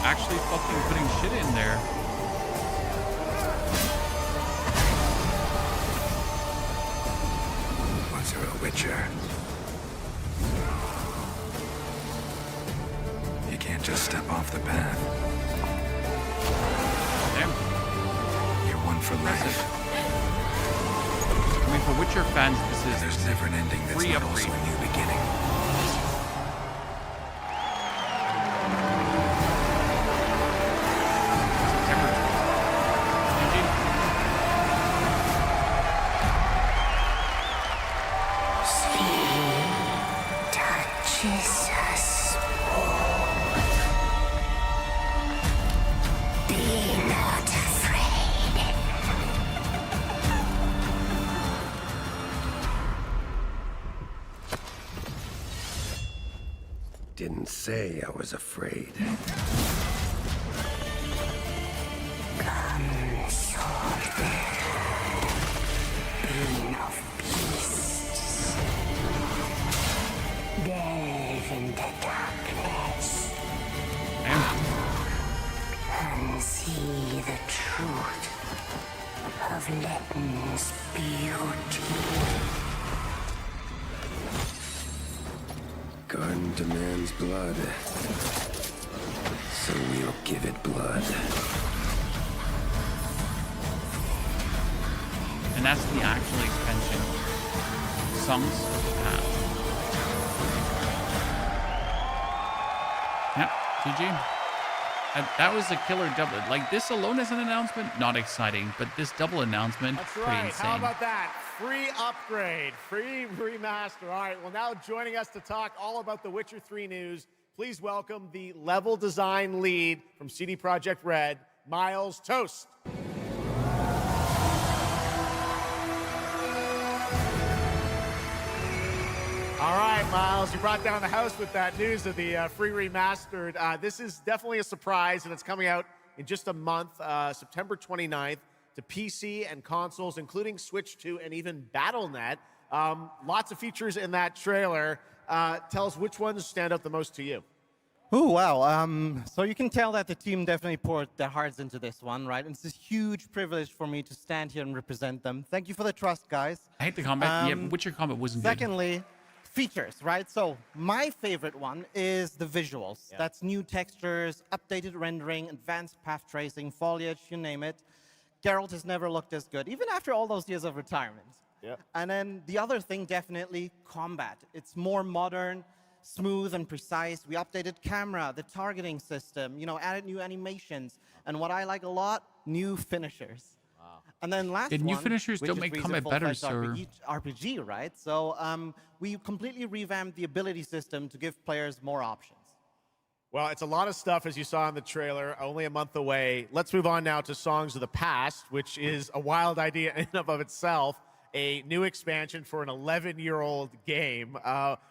Actually fucking putting shit in there. Once you're a Witcher, you can't just step off the path. Damn. You're one for life. I mean, for Witcher fans, this is there's never an ending that's not also a new beginning. Didn't say I was afraid. Come, sword, being of beasts. Delve into darkness. And see the truth of Letton's beauty. Garden demands blood, so we'll give it blood. And that's the actual expansion. Songs of the Past. Yep, GG. That was a killer double. Like, this alone as an announcement, not exciting, but this double announcement, That's pretty right. insane. How about that? Free upgrade, free remaster. All right, well, now joining us to talk all about the Witcher 3 news, please welcome the level design lead from CD Projekt Red, Miles Toast. All right, Miles, you brought down the house with that news of the free remastered. This is definitely a surprise, and it's coming out in just a month, September 29th, to PC and consoles, including Switch 2 and even Battle.net. Lots of features in that trailer. Tell us which ones stand out the most to you. Oh, wow. So you can tell that the team definitely poured their hearts into this one, right? And it's a huge privilege for me to stand here and represent them. Thank you for the trust, guys. I hate the combat. Yeah, Witcher combat wasn't good. Secondly, features, right? So my favorite one is the visuals. Yeah. That's new textures, updated rendering, advanced path tracing, foliage, you name it. Geralt has never looked as good, even after all those years of retirement. Yep. And then the other thing, definitely combat. It's more modern, smooth and precise. We updated camera, the targeting system, added new animations. And what I like a lot, new finishers. Wow. And then last The new one, finishers which don't is make Reason combat Full better, Fledged so... RPG, right? So we completely revamped the ability system to give players more options. Well, it's a lot of stuff, as you saw in the trailer, only a month away. Let's move on now to Songs of the Past, which is a wild idea in and of itself, a new expansion for an 11-year-old game.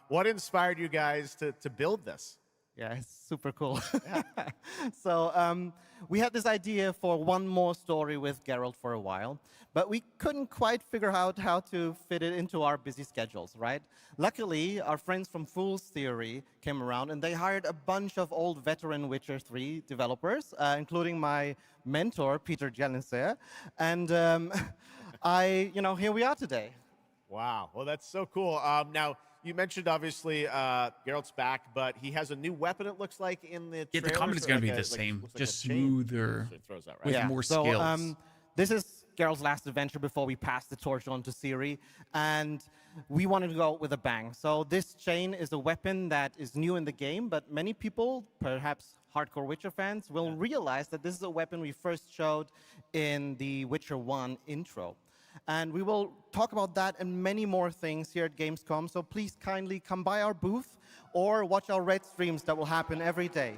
What inspired you guys to build this? Yeah, it's super cool. So we had this idea for one more story with Geralt for a while, but we couldn't quite figure out how to fit it into our busy schedules, right? Luckily, our friends from Fool's Theory came around, and they hired a bunch of old veteran Witcher 3 developers, including my mentor, Peter Jelenser. And here we are today. Wow. Well, that's so cool. Now, you mentioned, obviously, Geralt's back, but he has a new weapon, it looks like, in the Yeah, the trailer. combat is So going to like be a- the like- same, looks like just a chain. smoother, So it throws that, right? with more skills. This is Geralt's last adventure before we pass the torch on to Ciri, and we wanted to go with a bang. So this chain is a weapon that is new in the game, but many people, perhaps hardcore Witcher fans, will realize that this is a weapon we first showed in the Witcher 1 intro. And we will talk about that and many more things here at Gamescom. So please kindly come by our booth or watch our Red streams that will happen every day.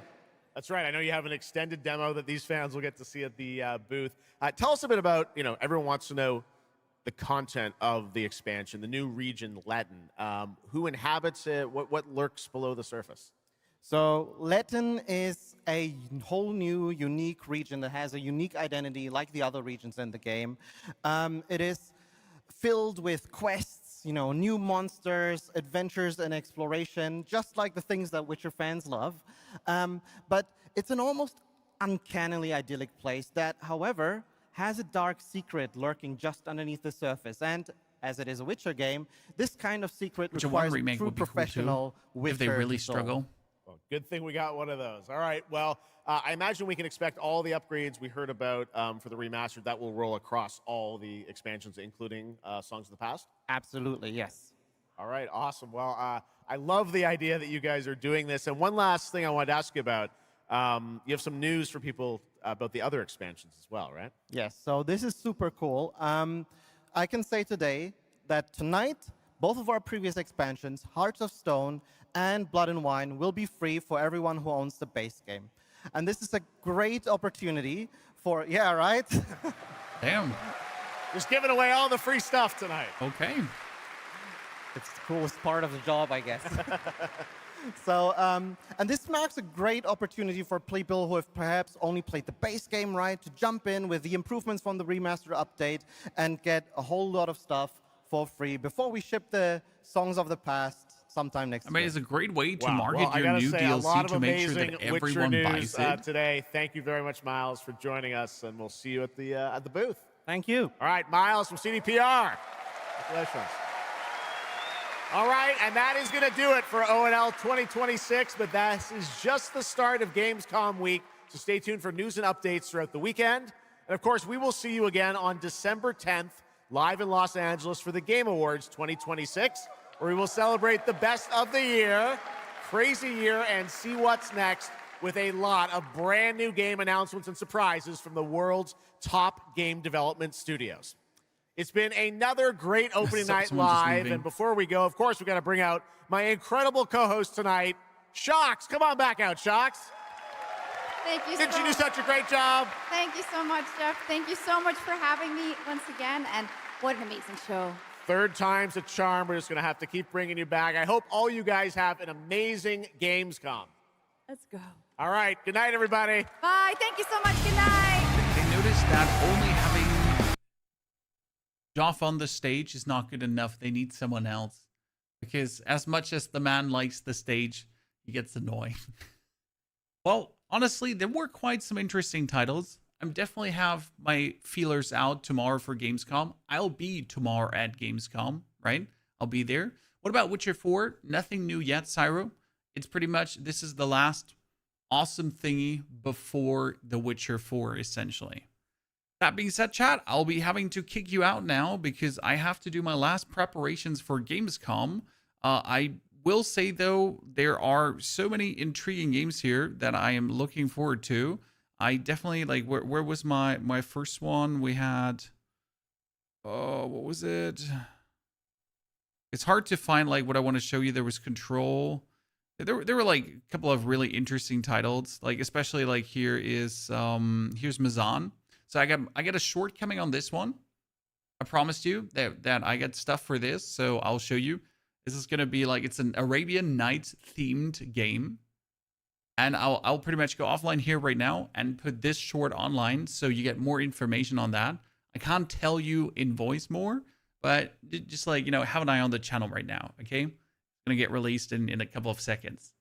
That's right. I know you have an extended demo that these fans will get to see at the booth. Tell us a bit about, everyone wants to know the content of the expansion, the new region, Letten. Who inhabits it? What lurks below the surface? So Letten is a whole new, unique region that has a unique identity like the other regions in the game. It is filled with quests, new monsters, adventures, and exploration, just like the things that Witcher fans love. But it's an almost uncannily idyllic place that, however, has a dark secret lurking just underneath the surface. And as it is a Witcher game, this kind of secret requires a true professional Witcher if they really to solve. struggle. Well, good thing we got one of those. All right. Well, I imagine we can expect all the upgrades we heard about for the remastered. That will roll across all the expansions, including Songs of the Past? Absolutely, yes. All right. Awesome. Well, I love the idea that you guys are doing this. And one last thing I wanted to ask you about. You have some news for people about the other expansions as well, right? Yes. So this is super cool. I can say today that tonight, both of our previous expansions, Hearts of Stone and Blood and Wine, will be free for everyone who owns the base game. And this is a great opportunity for, yeah, right? Damn. Just giving away all the free stuff tonight. Okay. It's the coolest part of the job, I guess. So, and this marks a great opportunity for people who have perhaps only played the base game, right, to jump in with the improvements from the remaster update and get a whole lot of stuff for free before we ship the Songs of the Past sometime next year. It's a great way to Wow. market Well, I your gotta new say, a lot DLC of to make sure amazing that Witcher everyone news, buys it. today. Thank you very much, Miles, for joining us, and we'll see you at the booth. Thank you. All right, Miles from CDPR. Congratulations. All right, and that is going to do it for ONL 2026, but that is just the start of Gamescom week, so stay tuned for news and updates throughout the weekend. And of course, we will see you again on December 10th, live in Los Angeles for the Game Awards 2026, where we will celebrate the best of the year, crazy year, and see what's next with a lot of brand new game announcements and surprises from the world's top game development studios. It's been another great opening night live, and before we go, of course, we got to bring out my incredible co-host tonight, Shocks. Come on back out, Shocks. Thank you. Didn't you do such a great job? Thank you so much, Jeff. Thank you so much for having me once again, and what an amazing show. Third time's a charm. We're just going to have to keep bringing you back. I hope all you guys have an amazing Gamescom. Let's go. All right. Good night, everybody. Bye. Thank you so much. Good night. They noticed that only having Joff on the stage is not good enough. They need someone else. Because as much as the man likes the stage, he gets annoying. Well, honestly, there were quite some interesting titles. I'm definitely have my feelers out tomorrow for Gamescom. I'll be tomorrow at Gamescom, right? I'll be there. What about Witcher 4? Nothing new yet, Cyro. It's pretty much, this is the last awesome thingy before The Witcher 4, essentially. That being said, chat, I'll be having to kick you out now because I have to do my last preparations for Gamescom. I will say, though, there are so many intriguing games here that I am looking forward to. I definitely, like, where was my first one? We had, what was it? It's hard to find, like, what I want to show you. There was Control. There were, like, a couple of really interesting titles. Like, especially, like, here's Mazan. So I get a shortcoming on this one. I promised you that I get stuff for this, so I'll show you. This is gonna be like, it's an Arabian Nights themed game, and I'll pretty much go offline here right now and put this short online, so you get more information on that. I can't tell you in voice more, but just like, have an eye on the channel right now. Okay, it's gonna get released in a couple of seconds.